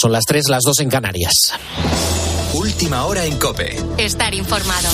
Son las 3, las 2 en Canarias. Última hora en COPE. Estar informado.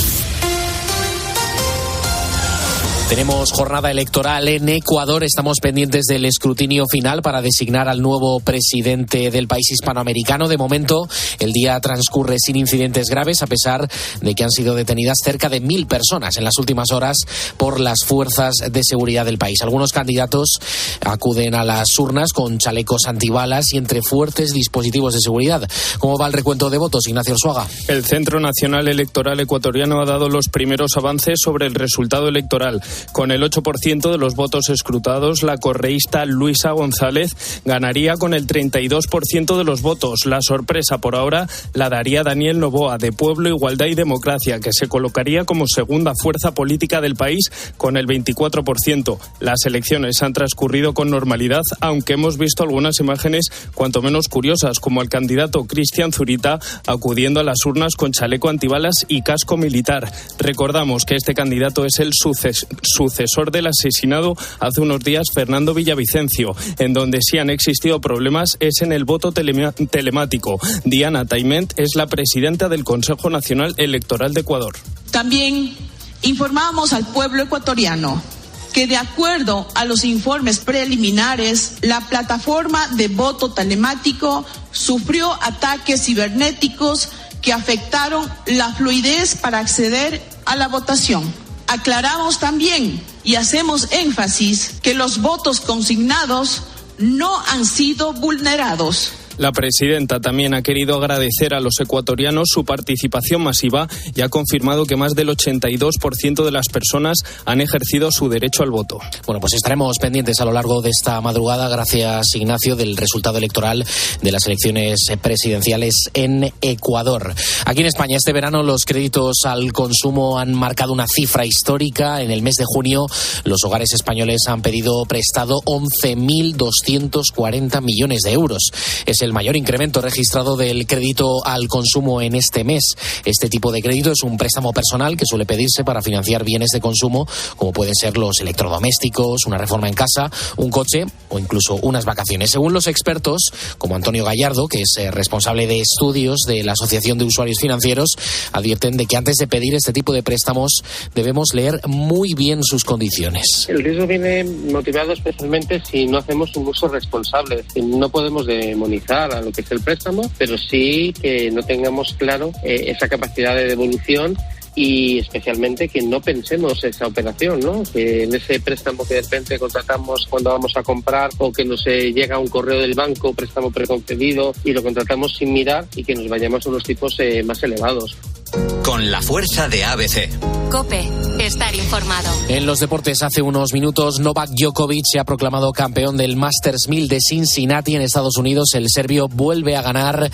Tenemos jornada electoral en Ecuador. Estamos pendientes del escrutinio final para designar al nuevo presidente del país hispanoamericano. De momento, el día transcurre sin incidentes graves, a pesar de que han sido detenidas cerca de 1.000 personas en las últimas horas por las fuerzas de seguridad del país. Algunos candidatos acuden a las urnas con chalecos antibalas y entre fuertes dispositivos de seguridad. ¿Cómo va el recuento de votos, Ignacio Arzuaga? El Centro Nacional Electoral Ecuatoriano ha dado los primeros avances sobre el resultado electoral. Con el 8% de los votos escrutados, la correísta Luisa González ganaría con el 32% de los votos. La sorpresa por ahora la daría Daniel Noboa, de Pueblo, Igualdad y Democracia, que se colocaría como segunda fuerza política del país con el 24%. Las elecciones han transcurrido con normalidad, aunque hemos visto algunas imágenes cuanto menos curiosas, como el candidato Cristian Zurita acudiendo a las urnas con chaleco antibalas y casco militar. Recordamos que este candidato es el sucesor del asesinado hace unos días Fernando Villavicencio. En donde sí han existido problemas es en el voto telemático. Diana Taiment es la presidenta del Consejo Nacional Electoral de Ecuador. También informamos al pueblo ecuatoriano que, de acuerdo a los informes preliminares, la plataforma de voto telemático sufrió ataques cibernéticos que afectaron la fluidez para acceder a la votación. Aclaramos también y hacemos énfasis que los votos consignados no han sido vulnerados. La presidenta también ha querido agradecer a los ecuatorianos su participación masiva y ha confirmado que más del 82% de las personas han ejercido su derecho al voto. Bueno, pues estaremos pendientes a lo largo de esta madrugada, gracias Ignacio, del resultado electoral de las elecciones presidenciales en Ecuador. Aquí en España este verano los créditos al consumo han marcado una cifra histórica. En el mes de junio los hogares españoles han pedido prestado 11.240 millones de euros. Es el mayor incremento registrado del crédito al consumo en este mes. Este tipo de crédito es un préstamo personal que suele pedirse para financiar bienes de consumo, como pueden ser los electrodomésticos, una reforma en casa, un coche o incluso unas vacaciones. Según los expertos, como Antonio Gallardo, que es responsable de estudios de la Asociación de Usuarios Financieros, advierten de que antes de pedir este tipo de préstamos debemos leer muy bien sus condiciones. El riesgo viene motivado especialmente si no hacemos un uso responsable. No podemos demonizar a lo que es el préstamo, pero sí que no tengamos claro esa capacidad de devolución y especialmente que no pensemos esa operación, ¿no? Que en ese préstamo que de repente contratamos cuando vamos a comprar o que nos llega un correo del banco, préstamo preconcedido y lo contratamos sin mirar y que nos vayamos a unos tipos más elevados. Con la fuerza de ABC. COPE. Estar informado. En los deportes, hace unos minutos, Novak Djokovic se ha proclamado campeón del Masters 1000 de Cincinnati en Estados Unidos. El serbio vuelve a ganar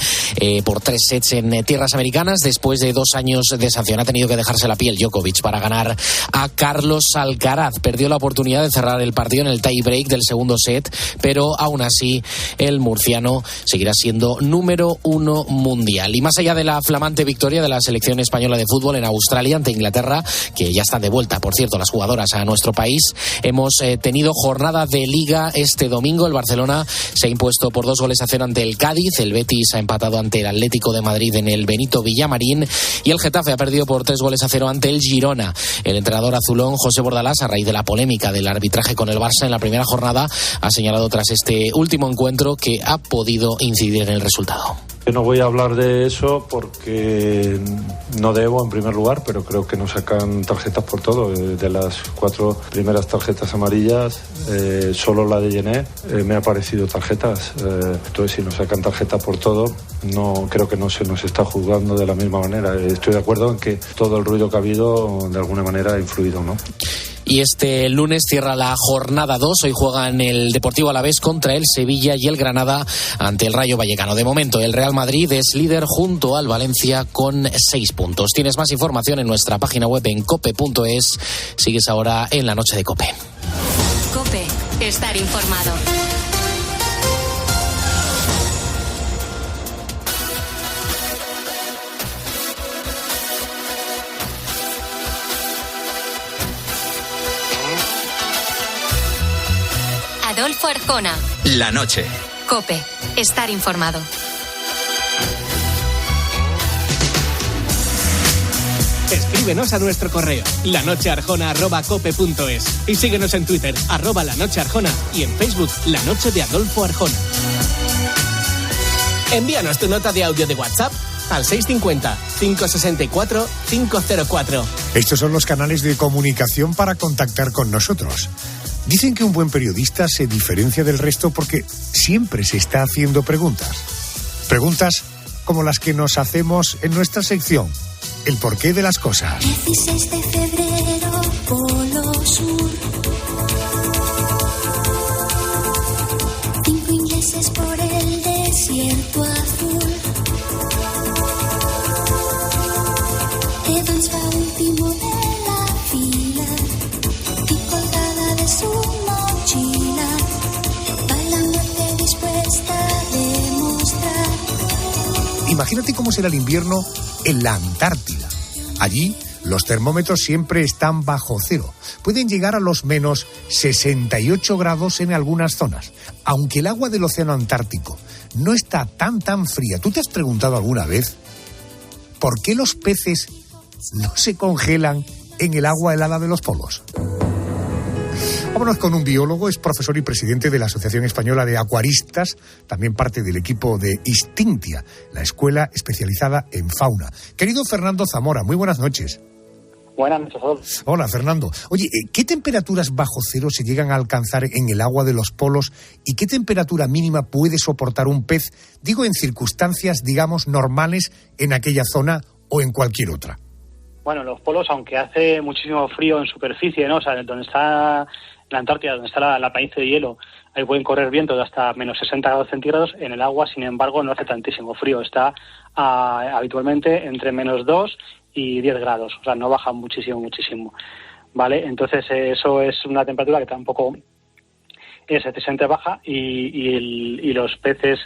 por 3 sets en tierras americanas después de 2 años de sanción. Ha tenido que dejarse la piel Djokovic para ganar a Carlos Alcaraz. Perdió la oportunidad de cerrar el partido en el tie break del segundo set, pero aún así el murciano seguirá siendo número 1 mundial. Y más allá de la flamante victoria de la selección española de fútbol en Australia ante Inglaterra, que ya están de vuelta, por cierto, las jugadoras a nuestro país, hemos tenido jornada de Liga este domingo. El Barcelona se ha impuesto por 2-0 ante el Cádiz, el Betis ha empatado ante el Atlético de Madrid en el Benito Villamarín y el Getafe ha perdido por 3-0 ante el Girona. El entrenador azulón, José Bordalás, a raíz de la polémica del arbitraje con el Barça en la primera jornada, ha señalado tras este último encuentro que ha podido incidir en el resultado. Yo no voy a hablar de eso porque no debo, en primer lugar, pero creo que nos sacan tarjetas por todo. De las 4 primeras tarjetas amarillas, solo la de Yené me ha parecido tarjetas. Entonces, si nos sacan tarjeta por todo, no creo que no se nos está juzgando de la misma manera. Estoy de acuerdo en que todo el ruido que ha habido, de alguna manera, ha influido, ¿no? Y este lunes cierra la jornada 2. Hoy juegan el Deportivo Alavés contra el Sevilla y el Granada ante el Rayo Vallecano. De momento, el Real Madrid es líder junto al Valencia con 6 puntos. Tienes más información en nuestra página web en cope.es. Sigues ahora en la noche de COPE. COPE. Estar informado. Adolfo Arjona. La noche. COPE. Estar informado. Escríbenos a nuestro correo lanochearjona@cope.es y síguenos en Twitter @lanochearjona y en Facebook La Noche de Adolfo Arjona. Envíanos tu nota de audio de WhatsApp al 650 564 504. Estos son los canales de comunicación para contactar con nosotros. Dicen que un buen periodista se diferencia del resto porque siempre se está haciendo preguntas. Preguntas como las que nos hacemos en nuestra sección, el porqué de las cosas. 16 de febrero, Polo Sur. 5 ingleses por el desierto azul. Evans va último de la fila y colgada de su mochila va la muerte dispuesta a demostrar. Imagínate cómo será el invierno en la Antártida. Allí los termómetros siempre están bajo cero. Pueden llegar a los menos 68 grados en algunas zonas. Aunque el agua del océano Antártico no está tan fría. ¿Tú te has preguntado alguna vez por qué los peces no se congelan en el agua helada de los polos? Vámonos con un biólogo, es profesor y presidente de la Asociación Española de Acuaristas, también parte del equipo de Instintia, la escuela especializada en fauna. Querido Fernando Zamora, muy buenas noches. Buenas noches. Hola, Fernando. Oye, ¿qué temperaturas bajo cero se llegan a alcanzar en el agua de los polos y qué temperatura mínima puede soportar un pez, digo, en circunstancias, digamos, normales en aquella zona o en cualquier otra? Bueno, los polos, aunque hace muchísimo frío en superficie, ¿no? O sea, donde está la Antártida, donde está la planicie de hielo, ahí pueden correr vientos de hasta menos 60 grados centígrados. En el agua, sin embargo, no hace tantísimo frío. Está habitualmente entre menos 2 y 10 grados. O sea, no baja muchísimo. ¿Vale? Entonces, eso es una temperatura que tampoco es excesivamente baja y los peces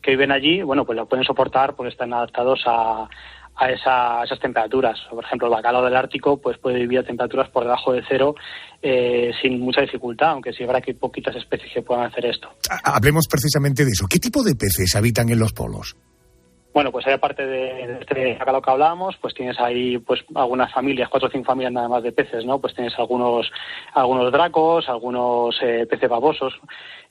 que viven allí, bueno, pues lo pueden soportar porque están adaptados a esas temperaturas. Por ejemplo, el bacalao del Ártico pues puede vivir a temperaturas por debajo de cero sin mucha dificultad, aunque sí habrá que poquitas especies que puedan hacer esto. Hablemos precisamente de eso. ¿Qué tipo de peces habitan en los polos? Bueno, pues hay aparte de este bacalao que hablábamos, pues tienes ahí pues algunas familias, 4 o 5 familias nada más de peces, ¿no? Pues tienes algunos dracos, algunos peces babosos.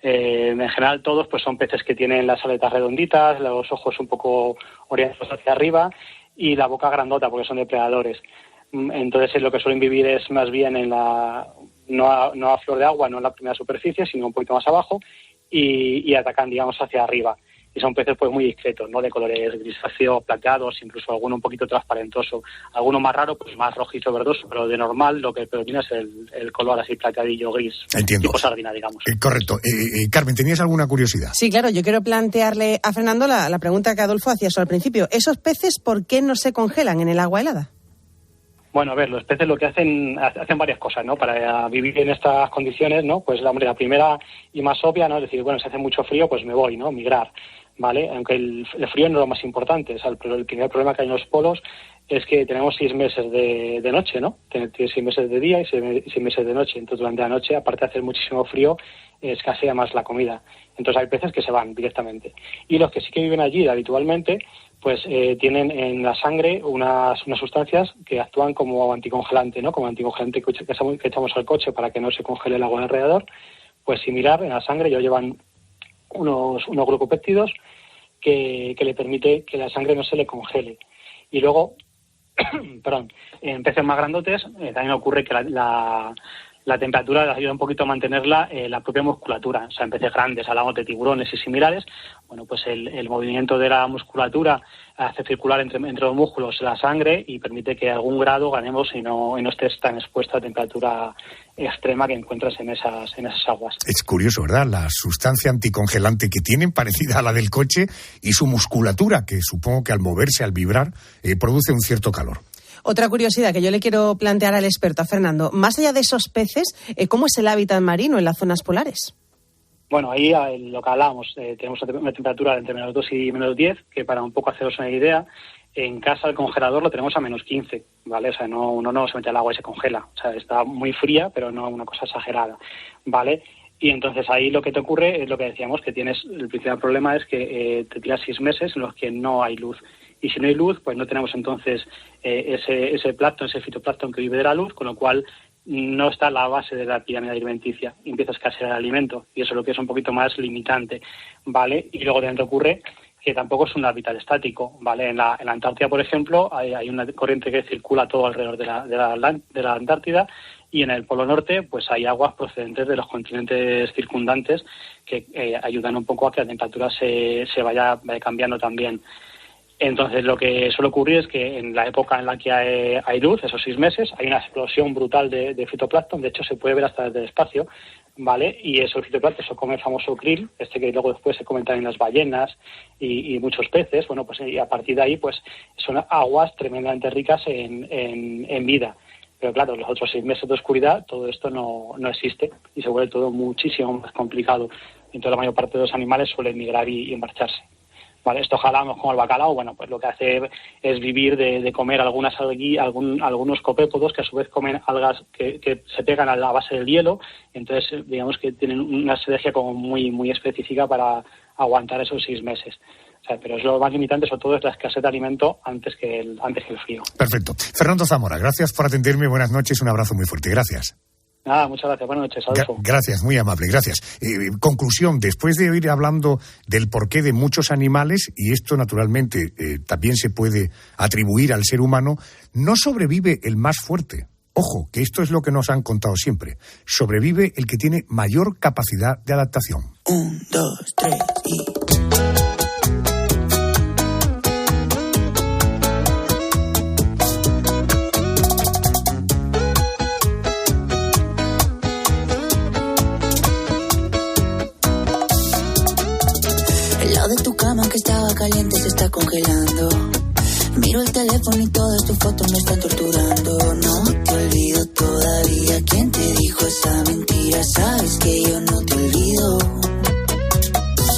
En general todos pues son peces que tienen las aletas redonditas, los ojos un poco orientados hacia arriba y la boca grandota porque son depredadores. Entonces lo que suelen vivir es más bien en no a flor de agua, no en la primera superficie, sino un poquito más abajo y atacan, digamos, hacia arriba. Y son peces pues muy discretos, ¿no? De colores grisáceos, plateados, incluso alguno un poquito transparentoso. Alguno más raro, pues más rojizo, verdoso, pero de normal lo que predomina es el color así plateadillo gris. Entiendo. Tipo sardina, digamos. Correcto. Carmen, ¿tenías alguna curiosidad? Sí, claro, yo quiero plantearle a Fernando la pregunta que Adolfo hacía al principio. ¿Esos peces por qué no se congelan en el agua helada? Bueno, a ver, los peces lo que hacen varias cosas, ¿no? Para vivir en estas condiciones, ¿no? Pues la primera y más obvia, ¿no? Es decir, bueno, si hace mucho frío, pues me voy, ¿no? Migrar. ¿Vale? Aunque el frío no es lo más importante. O sea, el primer problema que hay en los polos es que tenemos 6 meses de noche, ¿no? Tienes 6 meses de día y 6 meses de noche. Entonces, durante la noche, aparte de hacer muchísimo frío, escasea más la comida. Entonces, hay peces que se van directamente. Y los que sí que viven allí habitualmente, pues tienen en la sangre unas sustancias que actúan como anticongelante, ¿no? Como anticongelante que echamos al coche para que no se congele el agua alrededor. Pues similar, en la sangre ellos llevan unos glucopéptidos que le permite que la sangre no se le congele. Y luego, en peces más grandotes también ocurre que la temperatura les ayuda un poquito a mantenerla la propia musculatura. O sea, en peces grandes, hablamos de tiburones y similares, bueno, pues el movimiento de la musculatura hace circular entre los músculos la sangre y permite que a algún grado ganemos y no estés tan expuesto a temperatura extrema que encuentras en esas aguas. Es curioso, ¿verdad? La sustancia anticongelante que tienen, parecida a la del coche, y su musculatura, que supongo que al moverse, al vibrar, produce un cierto calor. Otra curiosidad que yo le quiero plantear al experto, a Fernando, más allá de esos peces, ¿cómo es el hábitat marino en las zonas polares? Bueno, ahí lo que hablábamos, tenemos una temperatura entre menos 2 y menos 10, que para un poco haceros una idea, en casa el congelador lo tenemos a menos 15, ¿vale? O sea, uno no se mete al agua y se congela. O sea, está muy fría, pero no una cosa exagerada, ¿vale? Y entonces ahí lo que te ocurre es lo que decíamos, que tienes, el principal problema es que te tiras 6 meses en los que no hay luz. Y si no hay luz, pues no tenemos entonces ese plancton, ese fitoplancton que vive de la luz, con lo cual no está la base de la pirámide alimenticia. Y empieza a escasear el alimento, y eso es lo que es un poquito más limitante, ¿vale? Y luego dentro ocurre que tampoco es un hábitat estático, ¿vale? En la Antártida, por ejemplo, hay una corriente que circula todo alrededor de la Antártida, y en el Polo Norte pues hay aguas procedentes de los continentes circundantes que ayudan un poco a que la temperatura se vaya cambiando también. Entonces lo que suele ocurrir es que en la época en la que hay luz, esos 6 meses, hay una explosión brutal de fitoplancton. De hecho se puede ver hasta desde el espacio, ¿vale? Y esos fitoplancton se come el famoso krill, que luego después se comentan en las ballenas y muchos peces. Bueno, pues y a partir de ahí pues son aguas tremendamente ricas en vida. Pero claro, los otros 6 meses de oscuridad, todo esto no existe y se vuelve todo muchísimo más complicado. Entonces la mayor parte de los animales suelen migrar y marcharse. Vale, esto jalamos como el bacalao, bueno, pues lo que hace es vivir de comer algunos copépodos que a su vez comen algas que se pegan a la base del hielo. Entonces digamos que tienen una estrategia como muy, muy específica para aguantar esos 6 meses. O sea, pero es lo más limitante, sobre todo es la escasez de alimento antes que el frío. Perfecto. Fernando Zamora, gracias por atenderme, buenas noches, un abrazo muy fuerte, gracias. Nada, muchas gracias, buenas noches, Adolfo. Gracias, muy amable, gracias. Conclusión, después de ir hablando del porqué de muchos animales, y esto naturalmente también se puede atribuir al ser humano, no sobrevive el más fuerte. Ojo, que esto es lo que nos han contado siempre. Sobrevive el que tiene mayor capacidad de adaptación. 1, 2, 3 y... de tu cama que estaba caliente se está congelando. Miro el teléfono y todas tus fotos me están torturando. No te olvido todavía. ¿Quién te dijo esa mentira? Sabes que yo no te olvido.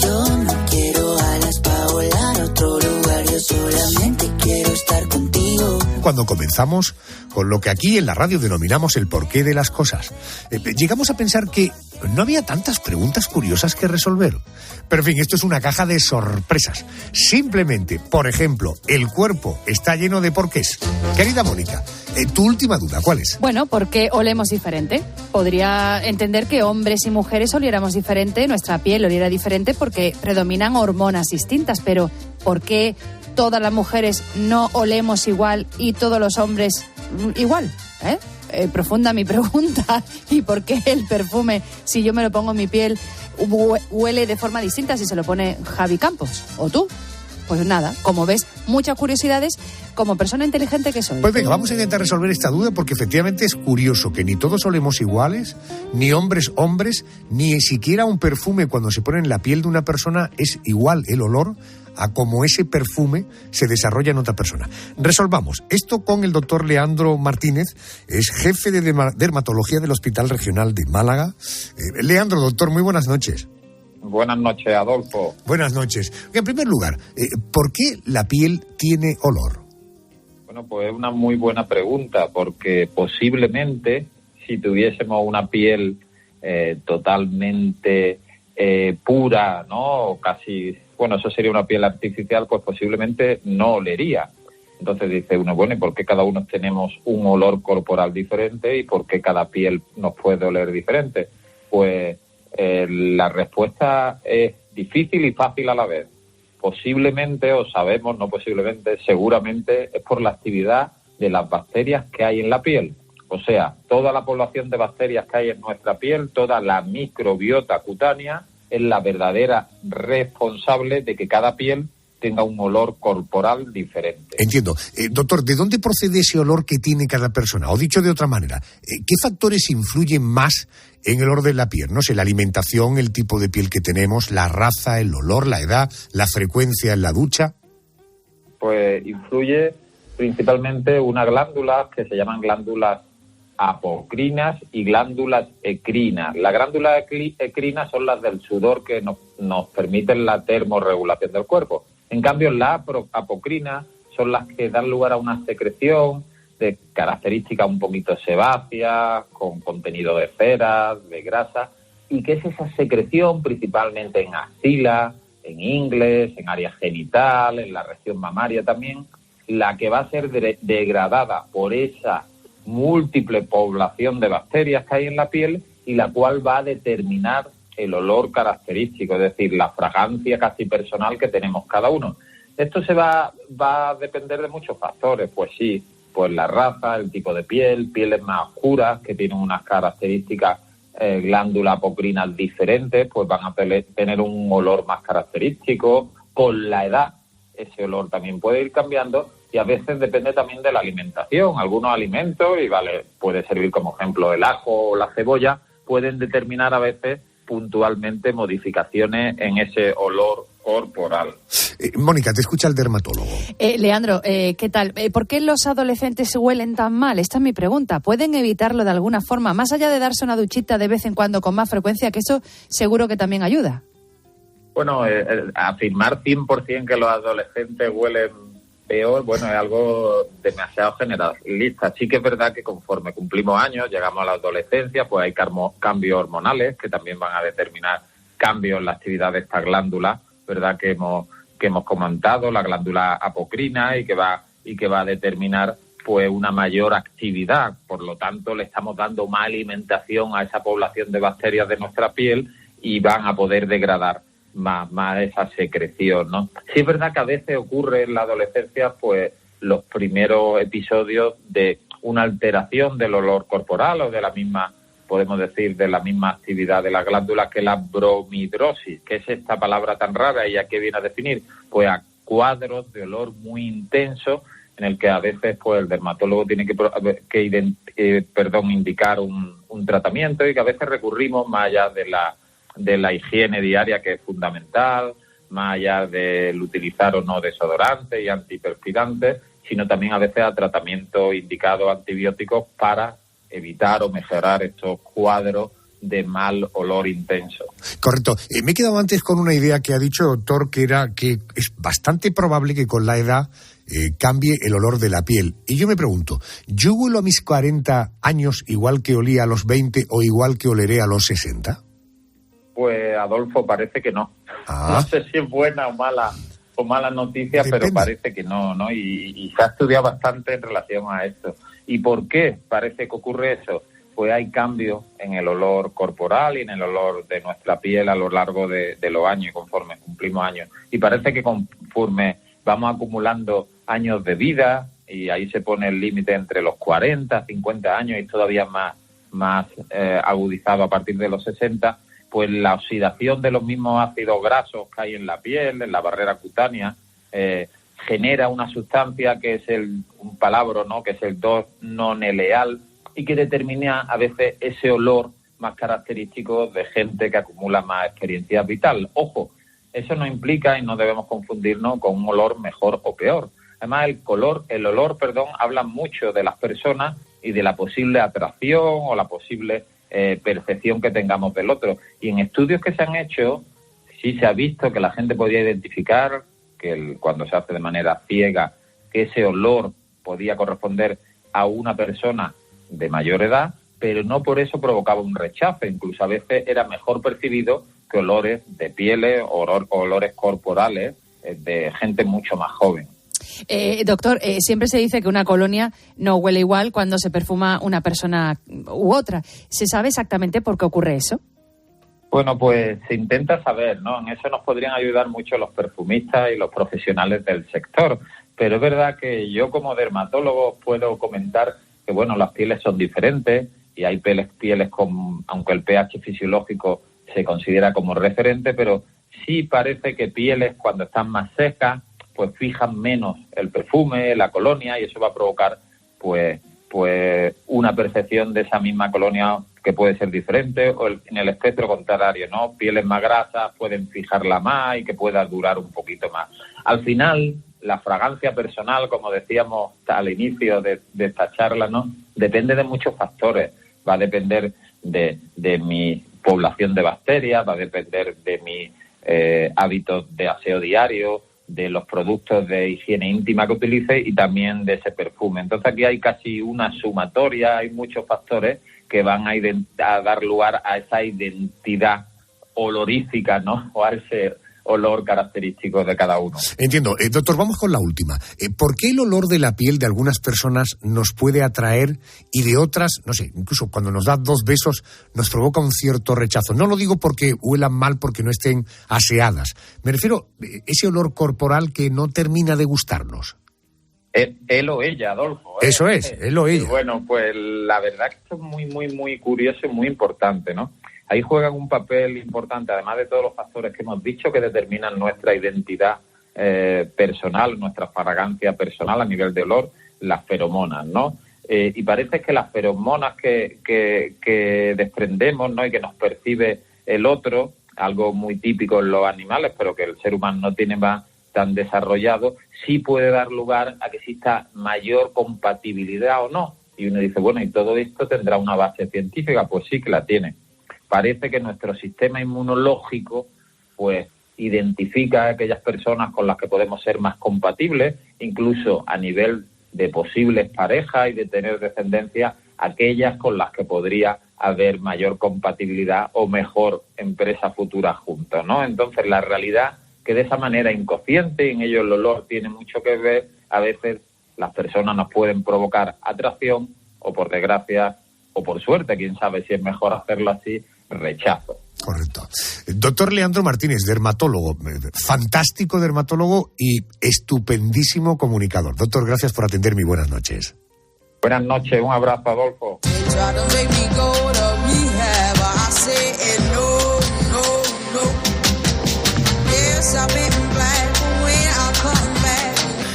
Yo no quiero alas para volar a otro lugar. Yo solamente quiero estar contigo. Cuando comenzamos con lo que aquí en la radio denominamos el porqué de las cosas, llegamos a pensar que no había tantas preguntas curiosas que resolver. Pero en fin, esto es una caja de sorpresas. Simplemente, por ejemplo, el cuerpo está lleno de porqués. Querida Mónica, tu última duda, ¿cuál es? Bueno, porque olemos diferente. Podría entender que hombres y mujeres oliéramos diferente, nuestra piel oliera diferente porque predominan hormonas distintas, pero ¿por qué todas las mujeres no olemos igual y todos los hombres igual? Profunda mi pregunta. ¿Y por qué el perfume, si yo me lo pongo en mi piel, huele de forma distinta si se lo pone Javi Campos o tú? Pues nada, como ves, muchas curiosidades como persona inteligente que soy. Pues venga, vamos a intentar resolver esta duda porque efectivamente es curioso que ni todos olemos iguales, ni hombres, ni siquiera un perfume cuando se pone en la piel de una persona es igual el olor a cómo ese perfume se desarrolla en otra persona. Resolvamos esto con el doctor Leandro Martínez, es jefe de dermatología del Hospital Regional de Málaga. Leandro, doctor, muy buenas noches. Buenas noches, Adolfo. Buenas noches. En primer lugar, ¿por qué la piel tiene olor? Bueno, pues es una muy buena pregunta, porque posiblemente si tuviésemos una piel totalmente pura, ¿no? Casi, bueno, eso sería una piel artificial, pues posiblemente no olería. Entonces dice uno, bueno, ¿y por qué cada uno tenemos un olor corporal diferente y por qué cada piel nos puede oler diferente? Pues la respuesta es difícil y fácil a la vez. Posiblemente, o sabemos, no posiblemente, seguramente es por la actividad de las bacterias que hay en la piel. O sea, toda la población de bacterias que hay en nuestra piel, toda la microbiota cutánea, es la verdadera responsable de que cada piel tenga un olor corporal diferente. Entiendo. Doctor, ¿de dónde procede ese olor que tiene cada persona? O dicho de otra manera, ¿qué factores influyen más en el olor de la piel? No sé, la alimentación, el tipo de piel que tenemos, la raza, el olor, la edad, la frecuencia en la ducha. Pues influye principalmente unas glándulas que se llaman glándulas apocrinas y glándulas ecrinas. Las glándulas ecrinas son las del sudor que nos permiten la termorregulación del cuerpo. En cambio, las apocrinas son las que dan lugar a una secreción de características un poquito sebáceas, con contenido de ceras, de grasa, y que es esa secreción principalmente en axila, en ingles, en área genital, en la región mamaria también, la que va a ser degradada por esa múltiple población de bacterias que hay en la piel y la cual va a determinar el olor característico, es decir, la fragancia casi personal que tenemos cada uno. Esto va a depender de muchos factores, pues sí, pues la raza, el tipo de piel, pieles más oscuras que tienen unas características glándulas apocrinas diferentes, pues van a tener un olor más característico. Con la edad ese olor también puede ir cambiando y a veces depende también de la alimentación. Algunos alimentos, y puede servir como ejemplo el ajo o la cebolla, pueden determinar a veces puntualmente modificaciones en ese olor corporal. Mónica, te escucha el dermatólogo. Leandro, ¿qué tal? ¿Por qué los adolescentes huelen tan mal? Esta es mi pregunta. ¿Pueden evitarlo de alguna forma, más allá de darse una duchita de vez en cuando con más frecuencia, que eso seguro que también ayuda? Bueno, afirmar 100% que los adolescentes huelen peor, bueno, es algo demasiado generalista. Sí que es verdad que conforme cumplimos años, llegamos a la adolescencia, pues hay cambios hormonales que también van a determinar cambios en la actividad de estas glándulas, ¿verdad? Que hemos comentado, la glándula apocrina y que va a determinar pues una mayor actividad. Por lo tanto, le estamos dando más alimentación a esa población de bacterias de nuestra piel y van a poder degradar más esa secreción, ¿no? Sí es verdad que a veces ocurre en la adolescencia pues los primeros episodios de una alteración del olor corporal o de la misma, podemos decir, de la misma actividad de la glándula, que la bromidrosis, que es esta palabra tan rara y a qué viene a definir, pues a cuadros de olor muy intenso en el que a veces pues el dermatólogo tiene que indicar un tratamiento y que a veces recurrimos más allá de la higiene diaria, que es fundamental, más allá del utilizar o no desodorantes y antiperspirantes, sino también a veces a tratamientos indicados antibióticos para evitar o mejorar estos cuadros de mal olor intenso. Correcto. Me he quedado antes con una idea que ha dicho el doctor, que era que es bastante probable que con la edad cambie el olor de la piel. Y yo me pregunto, ¿yo huelo a mis 40 años igual que olía a los 20 o igual que oleré a los 60? Pues, Adolfo, parece que no. No sé si es buena o mala noticia, depende. Pero parece que no, ¿no? Y se ha estudiado bastante en relación a esto. ¿Y por qué parece que ocurre eso? Pues hay cambios en el olor corporal y en el olor de nuestra piel a lo largo de los años, conforme cumplimos años. Y parece que conforme vamos acumulando años de vida, y ahí se pone el límite entre los 40, 50 años y todavía más agudizado a partir de los 60, pues la oxidación de los mismos ácidos grasos que hay en la piel, en la barrera cutánea, genera una sustancia que es un palabro, ¿no? Que es el 2-noneleal y que determina a veces ese olor más característico de gente que acumula más experiencia vital. Ojo, eso no implica y no debemos confundirnos con un olor mejor o peor. Además, el olor, habla mucho de las personas y de la posible atracción o la posible percepción que tengamos del otro. Y en estudios que se han hecho, sí se ha visto que la gente podía identificar que cuando se hace de manera ciega, que ese olor podía corresponder a una persona de mayor edad, pero no por eso provocaba un rechazo. Incluso a veces era mejor percibido que olores de pieles o olores corporales de gente mucho más joven. Doctor, siempre se dice que una colonia no huele igual cuando se perfuma una persona u otra. ¿Se sabe exactamente por qué ocurre eso? Bueno, pues se intenta saber, ¿no? En eso nos podrían ayudar mucho los perfumistas y los profesionales del sector. Pero es verdad que yo como dermatólogo puedo comentar que, bueno, las pieles son diferentes y hay pieles con, aunque el pH fisiológico se considera como referente, pero sí parece que pieles cuando están más secas pues fijan menos el perfume, la colonia, y eso va a provocar pues una percepción de esa misma colonia que puede ser diferente, o en el espectro contrario, ¿no? Pieles más grasas pueden fijarla más y que pueda durar un poquito más. Al final, la fragancia personal, como decíamos al inicio de esta charla, ¿no? Depende de muchos factores. Va a depender de mi población de bacterias, va a depender de mis hábitos de aseo diario, de los productos de higiene íntima que utilice y también de ese perfume. Entonces aquí hay casi una sumatoria, hay muchos factores que van a dar lugar a esa identidad olorífica, ¿no? O a ese olor característico de cada uno. Entiendo. Doctor, vamos con la última. ¿Por qué el olor de la piel de algunas personas nos puede atraer y de otras, no sé, incluso cuando nos da 2 besos, nos provoca un cierto rechazo? No lo digo porque huelan mal, porque no estén aseadas. Me refiero a ese olor corporal que no termina de gustarnos. Él o ella, Adolfo. Eso es, él o ella. Bueno, pues la verdad que esto es muy, muy, muy curioso y muy importante, ¿no? Ahí juegan un papel importante, además de todos los factores que hemos dicho que determinan nuestra identidad personal, nuestra fragancia personal a nivel de olor, las feromonas, ¿no? Y parece que las feromonas que desprendemos, ¿no? Y que nos percibe el otro, algo muy típico en los animales, pero que el ser humano no tiene más tan desarrollado, sí puede dar lugar a que exista mayor compatibilidad o no. Y uno dice, bueno, ¿y todo esto tendrá una base científica? Pues sí que la tiene. Parece que nuestro sistema inmunológico pues identifica a aquellas personas con las que podemos ser más compatibles, incluso a nivel de posibles parejas y de tener descendencia, aquellas con las que podría haber mayor compatibilidad o mejor empresa futura juntos, ¿no? Entonces, la realidad que de esa manera inconsciente, en ello el olor tiene mucho que ver, a veces las personas nos pueden provocar atracción o, por desgracia, o por suerte, quién sabe si es mejor hacerlo así, rechazo. Correcto. Doctor Leandro Martínez, dermatólogo, fantástico dermatólogo y estupendísimo comunicador. Doctor, gracias por atenderme y buenas noches. Buenas noches, un abrazo, Adolfo.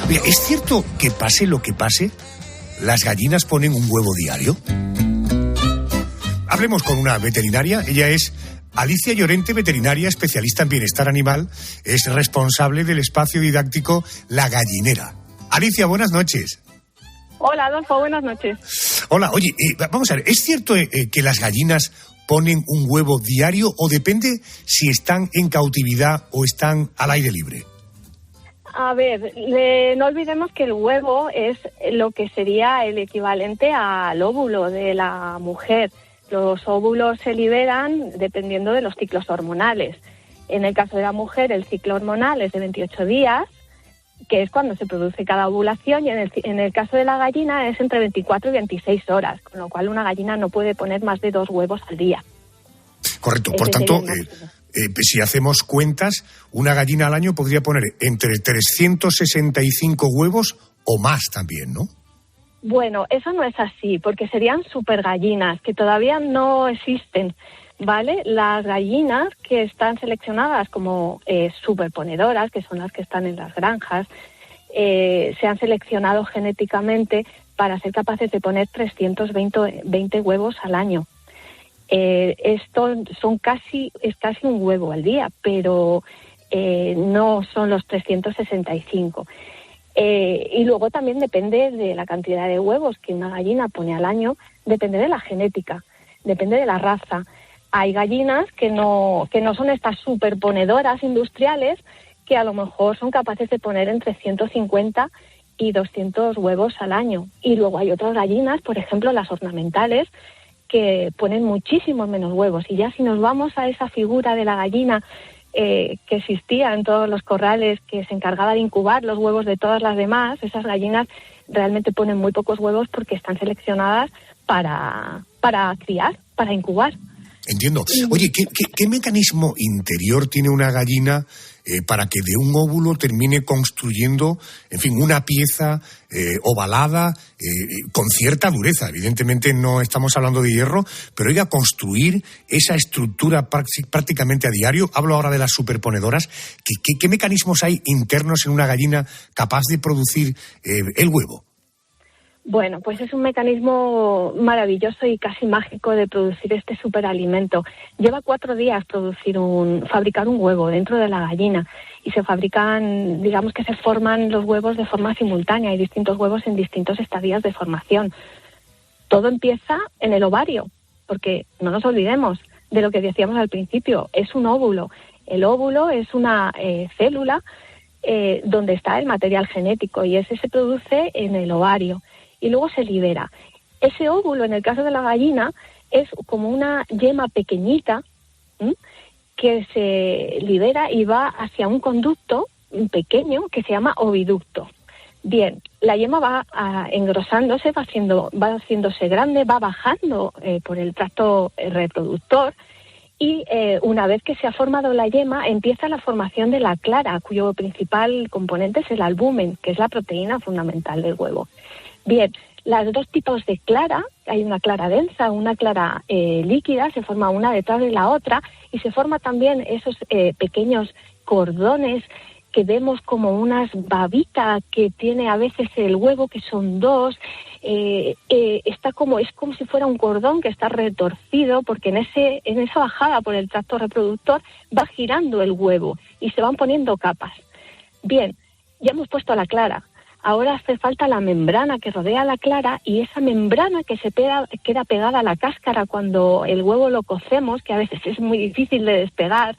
Mira, ¿es cierto que pase lo que pase, las gallinas ponen un huevo diario? Hablemos con una veterinaria. Ella es Alicia Llorente, veterinaria, especialista en bienestar animal. Es responsable del espacio didáctico La Gallinera. Alicia, buenas noches. Hola, Adolfo, buenas noches. Hola, oye, vamos a ver, ¿es cierto que las gallinas ponen un huevo diario o depende si están en cautividad o están al aire libre? A ver, no olvidemos que el huevo es lo que sería el equivalente al óvulo de la mujer. Los óvulos se liberan dependiendo de los ciclos hormonales. En el caso de la mujer, el ciclo hormonal es de 28 días, que es cuando se produce cada ovulación, y en el caso de la gallina es entre 24 y 26 horas, con lo cual una gallina no puede poner más de 2 huevos al día. Correcto, por tanto, si hacemos cuentas, una gallina al año podría poner entre 365 huevos o más también, ¿no? Bueno, eso no es así, porque serían supergallinas, que todavía no existen, ¿vale? Las gallinas que están seleccionadas como superponedoras, que son las que están en las granjas, se han seleccionado genéticamente para ser capaces de poner 320 huevos al año. Esto es casi un huevo al día, pero no son los 365. Y luego también depende de la cantidad de huevos que una gallina pone al año, depende de la genética, depende de la raza. Hay gallinas que no son estas superponedoras industriales que a lo mejor son capaces de poner entre 150 y 200 huevos al año. Y luego hay otras gallinas, por ejemplo las ornamentales, que ponen muchísimos menos huevos. Y ya si nos vamos a esa figura de la gallina que existía en todos los corrales, que se encargaba de incubar los huevos de todas las demás, esas gallinas realmente ponen muy pocos huevos porque están seleccionadas para criar, para incubar. Entiendo. Oye, ¿qué mecanismo interior tiene una gallina para que de un óvulo termine construyendo, en fin, una pieza ovalada con cierta dureza? Evidentemente no estamos hablando de hierro, pero oiga, construir esa estructura prácticamente a diario. Hablo ahora de las superponedoras. ¿Qué mecanismos hay internos en una gallina capaz de producir el huevo? Bueno, pues es un mecanismo maravilloso y casi mágico de producir este superalimento. Lleva 4 días fabricar un huevo dentro de la gallina, y se fabrican, digamos que se forman los huevos de forma simultánea. Hay distintos huevos en distintos estadios de formación. Todo empieza en el ovario, porque no nos olvidemos de lo que decíamos al principio, es un óvulo. El óvulo es una célula donde está el material genético, y ese se produce en el ovario. Y luego se libera. Ese óvulo, en el caso de la gallina, es como una yema pequeñita, ¿m?, que se libera y va hacia un conducto pequeño que se llama oviducto. Bien, la yema va engrosándose, va haciéndose grande, va bajando por el tracto reproductor y una vez que se ha formado la yema empieza la formación de la clara, cuyo principal componente es el albumen, que es la proteína fundamental del huevo. Bien, los dos tipos de clara, hay una clara densa, una clara líquida, se forma una detrás de la otra y se forma también esos pequeños cordones que vemos como unas babitas que tiene a veces el huevo, que son dos, es como si fuera un cordón que está retorcido, porque en esa bajada por el tracto reproductor va girando el huevo y se van poniendo capas. Bien, ya hemos puesto la clara, ahora hace falta la membrana que rodea la clara, y esa membrana que queda pegada a la cáscara cuando el huevo lo cocemos, que a veces es muy difícil de despegar.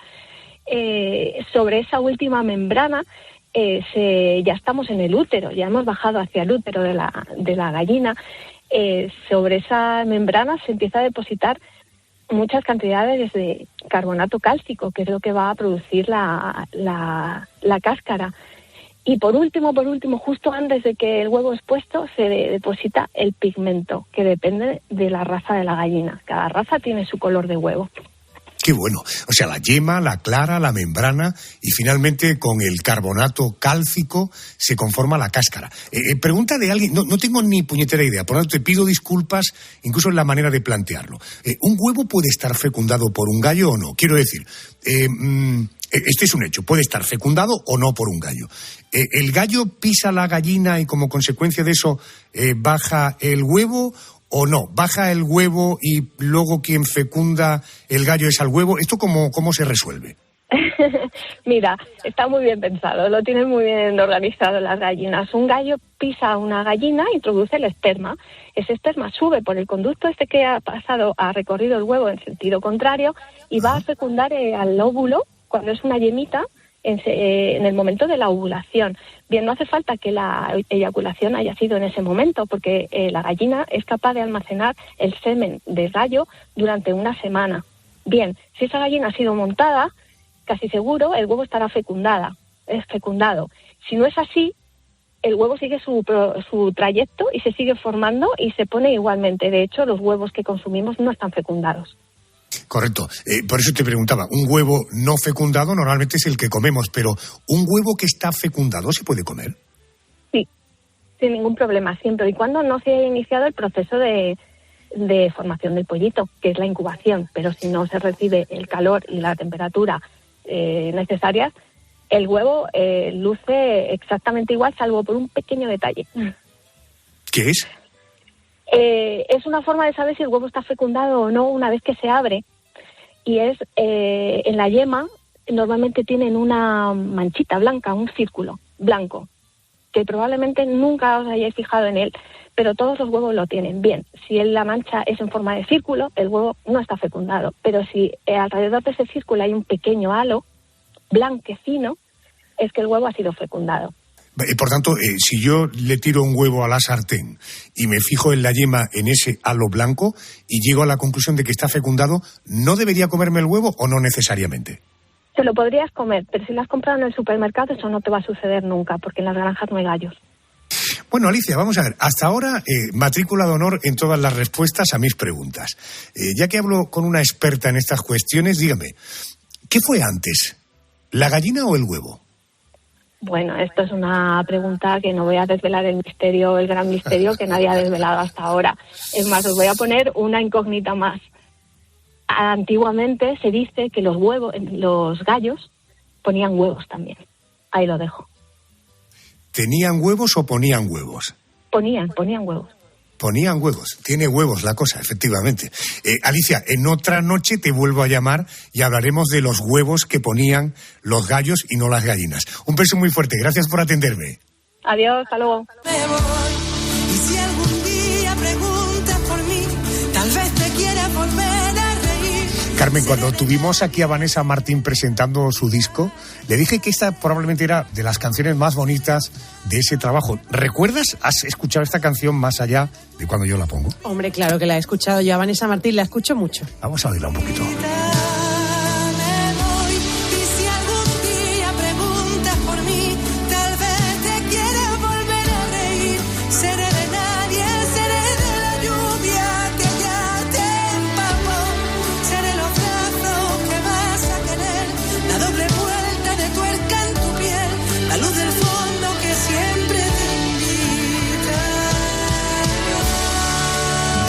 Sobre esa última membrana ya estamos en el útero, ya hemos bajado hacia el útero de la gallina. Sobre esa membrana se empieza a depositar muchas cantidades de carbonato cálcico, que es lo que va a producir la cáscara. Y por último, justo antes de que el huevo es puesto, se deposita el pigmento, que depende de la raza de la gallina. Cada raza tiene su color de huevo. Qué bueno. O sea, la yema, la clara, la membrana y finalmente con el carbonato cálcico se conforma la cáscara. Pregunta de alguien, no tengo ni puñetera idea, por lo tanto te pido disculpas incluso en la manera de plantearlo. ¿Un huevo puede estar fecundado por un gallo o no? Quiero decir, este es un hecho, puede estar fecundado o no por un gallo. ¿El gallo pisa la gallina y como consecuencia de eso baja el huevo? ¿O no? ¿Baja el huevo y luego quien fecunda el gallo es al huevo? ¿Esto cómo se resuelve? Mira, está muy bien pensado, lo tienen muy bien organizado las gallinas. Un gallo pisa a una gallina, introduce el esperma. Ese esperma sube por el conducto que ha recorrido el huevo en sentido contrario y va a fecundar al óvulo, cuando es una yemita, en el momento de la ovulación. Bien, no hace falta que la eyaculación haya sido en ese momento, porque la gallina es capaz de almacenar el semen de gallo durante una semana. Bien, si esa gallina ha sido montada, casi seguro el huevo estará fecundado. Si no es así, el huevo sigue su trayecto y se sigue formando y se pone igualmente. De hecho, los huevos que consumimos no están fecundados. Correcto. Por eso te preguntaba, un huevo no fecundado normalmente es el que comemos, pero ¿un huevo que está fecundado se puede comer? Sí, sin ningún problema, siempre y cuando no se haya iniciado el proceso de formación del pollito, que es la incubación. Pero si no se recibe el calor y la temperatura necesarias, el huevo luce exactamente igual, salvo por un pequeño detalle. ¿Qué es? Es una forma de saber si el huevo está fecundado o no una vez que se abre, y es en la yema normalmente tienen una manchita blanca, un círculo blanco, que probablemente nunca os hayáis fijado en él, pero todos los huevos lo tienen. Bien, si la mancha es en forma de círculo, el huevo no está fecundado, pero si alrededor de ese círculo hay un pequeño halo blanquecino, es que el huevo ha sido fecundado. Por tanto, si yo le tiro un huevo a la sartén y me fijo en la yema, en ese halo blanco, y llego a la conclusión de que está fecundado, ¿no debería comerme el huevo o no necesariamente? Te lo podrías comer, pero si lo has comprado en el supermercado, eso no te va a suceder nunca, porque en las granjas no hay gallos. Bueno, Alicia, vamos a ver. Hasta ahora, matrícula de honor en todas las respuestas a mis preguntas. Ya que hablo con una experta en estas cuestiones, dígame, ¿qué fue antes, la gallina o el huevo? Bueno, esto es una pregunta que no voy a desvelar el gran misterio que nadie ha desvelado hasta ahora. Es más, os voy a poner una incógnita más. Antiguamente se dice que los gallos ponían huevos también. Ahí lo dejo. ¿Tenían huevos o ponían huevos? Ponían huevos. Ponían huevos. Tiene huevos la cosa, efectivamente. Alicia, en otra noche te vuelvo a llamar y hablaremos de los huevos que ponían los gallos y no las gallinas. Un beso muy fuerte. Gracias por atenderme. Adiós, hasta luego. Y si algún día preguntas por mí, tal vez te quiera volver a reír. Carmen, cuando tuvimos aquí a Vanessa Martín presentando su disco, le dije que esta probablemente era de las canciones más bonitas de ese trabajo. ¿Recuerdas? ¿Has escuchado esta canción más allá de cuando yo la pongo? Hombre, claro que la he escuchado yo. A Vanessa Martín la escucho mucho. Vamos a oírla un poquito.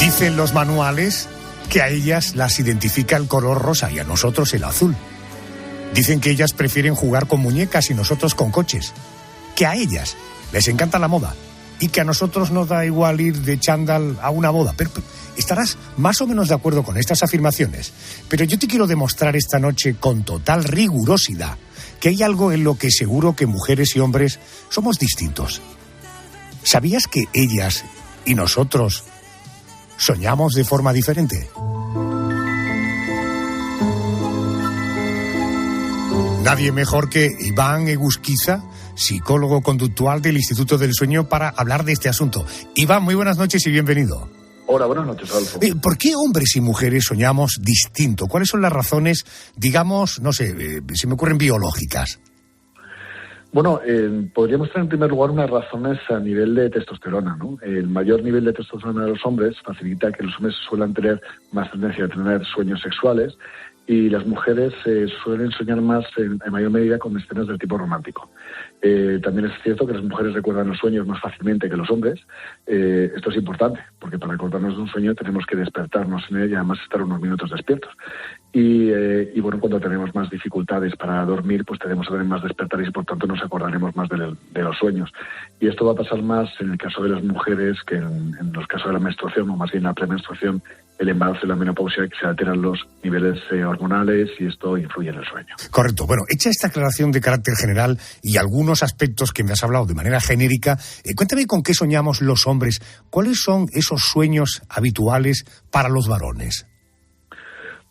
Dicen los manuales que a ellas las identifica el color rosa y a nosotros el azul. Dicen que ellas prefieren jugar con muñecas y nosotros con coches. Que a ellas les encanta la moda y que a nosotros nos da igual ir de chándal a una boda. Pero estarás más o menos de acuerdo con estas afirmaciones. Pero yo te quiero demostrar esta noche con total rigurosidad que hay algo en lo que seguro que mujeres y hombres somos distintos. ¿Sabías que ellas y nosotros soñamos de forma diferente? Nadie mejor que Iván Egusquiza, psicólogo conductual del Instituto del Sueño, para hablar de este asunto. Iván, muy buenas noches y bienvenido. Hola, buenas noches, Adolfo. ¿Por qué hombres y mujeres soñamos distinto? ¿Cuáles son las razones, digamos, no sé, se me ocurren biológicas? Bueno, podríamos tener en primer lugar unas razones a nivel de testosterona, ¿no? El mayor nivel de testosterona de los hombres facilita que los hombres suelan tener más tendencia a tener sueños sexuales y las mujeres suelen soñar más en mayor medida con escenas del tipo romántico. También es cierto que las mujeres recuerdan los sueños más fácilmente que los hombres. Esto es importante, porque para acordarnos de un sueño tenemos que despertarnos en él y además estar unos minutos despiertos. Y bueno, cuando tenemos más dificultades para dormir, pues tenemos que tener más despertares y por tanto nos acordaremos más de los sueños. Y esto va a pasar más en el caso de las mujeres que en los casos de la menstruación, o más bien la premenstruación, el embarazo y la menopausia, que se alteran los niveles hormonales y esto influye en el sueño. Correcto. Bueno, hecha esta aclaración de carácter general y algunos aspectos que me has hablado de manera genérica, cuéntame con qué soñamos los hombres. ¿Cuáles son esos sueños habituales para los varones?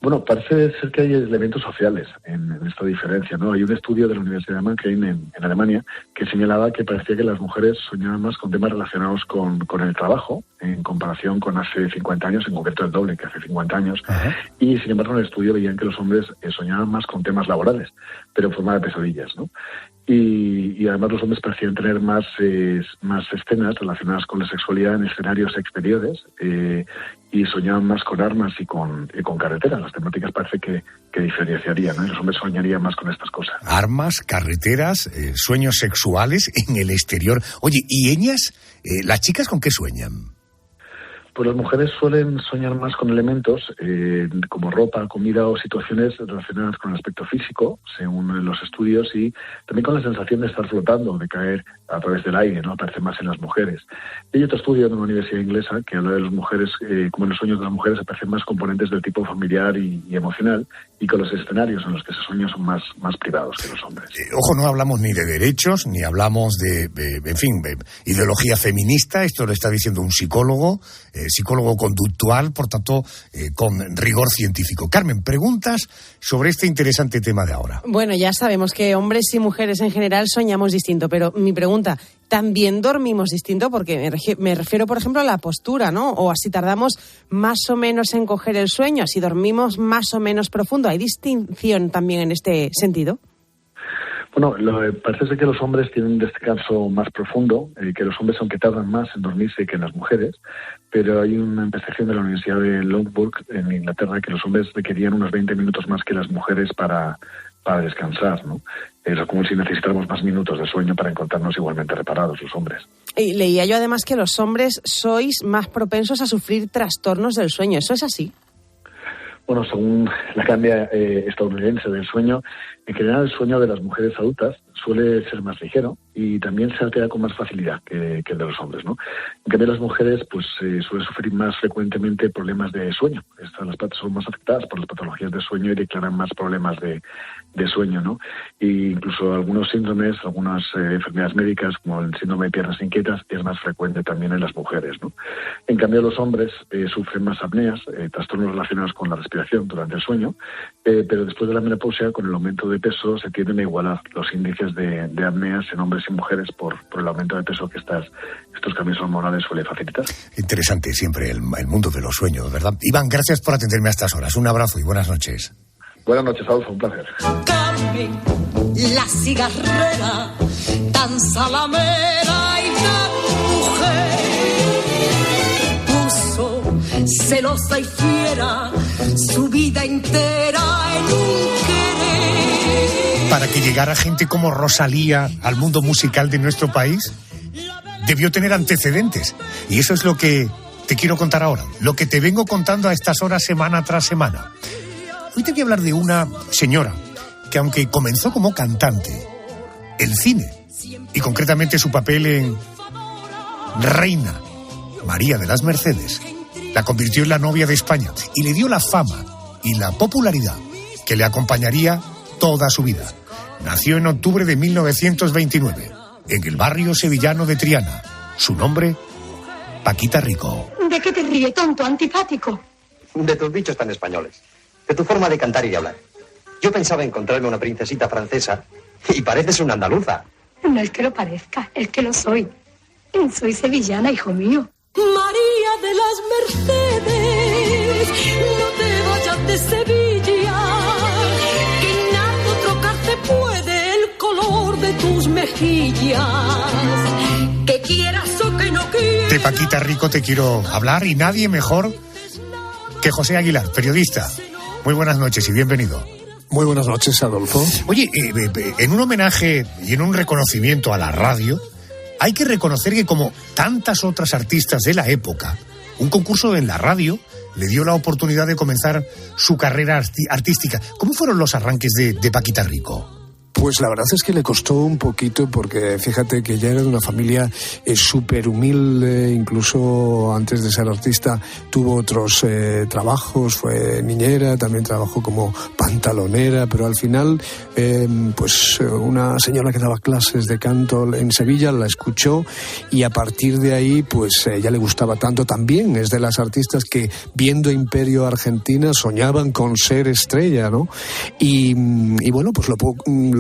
Bueno, parece ser que hay elementos sociales en esta diferencia, ¿no? Hay un estudio de la Universidad de Mannheim en Alemania que señalaba que parecía que las mujeres soñaban más con temas relacionados con el trabajo en comparación con hace 50 años, en concreto el doble que hace 50 años. Ajá. Y sin embargo en el estudio veían que los hombres soñaban más con temas laborales, pero en forma de pesadillas, ¿no? Y además los hombres parecían tener más escenas relacionadas con la sexualidad en escenarios exteriores y soñaban más con armas y con carreteras. Las temáticas parece que diferenciarían, ¿no? Y los hombres soñarían más con estas cosas. Armas, carreteras, sueños sexuales en el exterior. Oye, ¿y ellas, las chicas, con qué sueñan? Pues las mujeres suelen soñar más con elementos como ropa, comida o situaciones relacionadas con el aspecto físico, según los estudios, y también con la sensación de estar flotando, de caer a través del aire, ¿no? Aparece más en las mujeres. Hay otro estudio de una universidad inglesa que habla de las mujeres, como en los sueños de las mujeres aparecen más componentes del tipo familiar y emocional, y con los escenarios en los que se sueña son más privados que los hombres. Ojo, no hablamos ni de derechos, ni hablamos de ideología feminista. Esto lo está diciendo un psicólogo conductual, por tanto, con rigor científico. Carmen, preguntas sobre este interesante tema de ahora. Bueno, ya sabemos que hombres y mujeres en general soñamos distinto, pero mi pregunta, ¿también dormimos distinto? Porque me refiero, por ejemplo, a la postura, ¿no? O así tardamos más o menos en coger el sueño, así dormimos más o menos profundo. ¿Hay distinción también en este sentido? Bueno, parece ser que los hombres tienen un descanso más profundo, que los hombres, aunque tardan más en dormirse que las mujeres, pero hay una investigación de la Universidad de Loughborough en Inglaterra que los hombres requerían unos 20 minutos más que las mujeres para descansar, ¿no? Es como si necesitáramos más minutos de sueño para encontrarnos igualmente reparados los hombres. Y leía yo además que los hombres sois más propensos a sufrir trastornos del sueño. ¿Eso es así? Bueno, según la Academia Estadounidense del Sueño, en general el sueño de las mujeres adultas suele ser más ligero y también se altera con más facilidad que el de los hombres, ¿no? En cambio, las mujeres pues suelen sufrir más frecuentemente problemas de sueño. Las patas son más afectadas por las patologías de sueño y declaran más problemas de sueño, ¿no? E incluso algunos síndromes, algunas enfermedades médicas, como el síndrome de piernas inquietas, es más frecuente también en las mujeres, ¿no? En cambio, los hombres sufren más apneas, trastornos relacionados con la respiración durante el sueño, pero después de la menopausia, con el aumento de peso, se tienden a igualar los índices de apneas en hombres y mujeres por el aumento de peso que estos cambios hormonales suelen facilitar. Interesante siempre el mundo de los sueños, ¿verdad? Iván, gracias por atenderme a estas horas. Un abrazo y buenas noches. Buenas noches, Adolfo, un placer. Carmen, la cigarrera, tan salamera y tan mujer, puso celosa y fiera su vida entera en un querer. Para que llegara gente como Rosalía al mundo musical de nuestro país, debió tener antecedentes. Y eso es lo que te quiero contar ahora, lo que te vengo contando a estas horas semana tras semana. Hoy te voy a hablar de una señora que, aunque comenzó como cantante, el cine, y concretamente su papel en Reina María de las Mercedes, la convirtió en la novia de España y le dio la fama y la popularidad que le acompañaría toda su vida. Nació en octubre de 1929, en el barrio sevillano de Triana. Su nombre, Paquita Rico. ¿De qué te ríe, tonto, antipático? De tus dichos tan españoles. De tu forma de cantar y de hablar. Yo pensaba encontrarme una princesita francesa y pareces una andaluza. No es que lo parezca, es que lo soy. Soy sevillana, hijo mío. María de las Mercedes, no te vayas de Sevilla, que nada trocarte puede el color de tus mejillas. Que quieras o que no quieras. De Paquita Rico te quiero hablar y nadie mejor que José Aguilar, periodista. Muy buenas noches y bienvenido. Muy buenas noches, Adolfo. Oye, en un homenaje y en un reconocimiento a la radio, hay que reconocer que, como tantas otras artistas de la época, un concurso en la radio le dio la oportunidad de comenzar su carrera artística. ¿Cómo fueron los arranques de Paquita Rico? Pues la verdad es que le costó un poquito porque fíjate que ya era de una familia súper humilde, incluso antes de ser artista tuvo otros trabajos, fue niñera, también trabajó como pantalonera, pero al final pues una señora que daba clases de canto en Sevilla la escuchó y a partir de ahí pues ya le gustaba tanto. También es de las artistas que viendo Imperio Argentina soñaban con ser estrella, ¿no? Y bueno, pues lo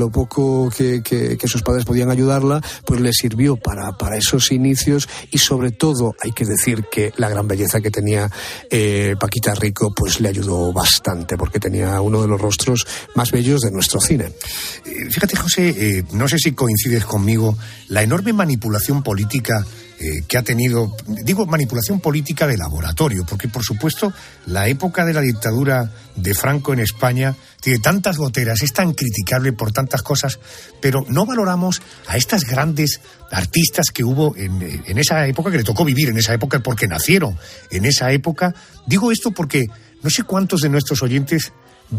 poco que sus padres podían ayudarla, pues le sirvió para esos inicios y sobre todo hay que decir que la gran belleza que tenía Paquita Rico pues le ayudó bastante porque tenía uno de los rostros más bellos de nuestro cine. Fíjate, José, no sé si coincides conmigo, la enorme manipulación política que ha tenido, digo manipulación política de laboratorio, porque por supuesto la época de la dictadura de Franco en España tiene tantas goteras, es tan criticable por tantas cosas, pero no valoramos a estas grandes artistas que hubo en esa época, que le tocó vivir en esa época porque nacieron en esa época. Digo esto porque no sé cuántos de nuestros oyentes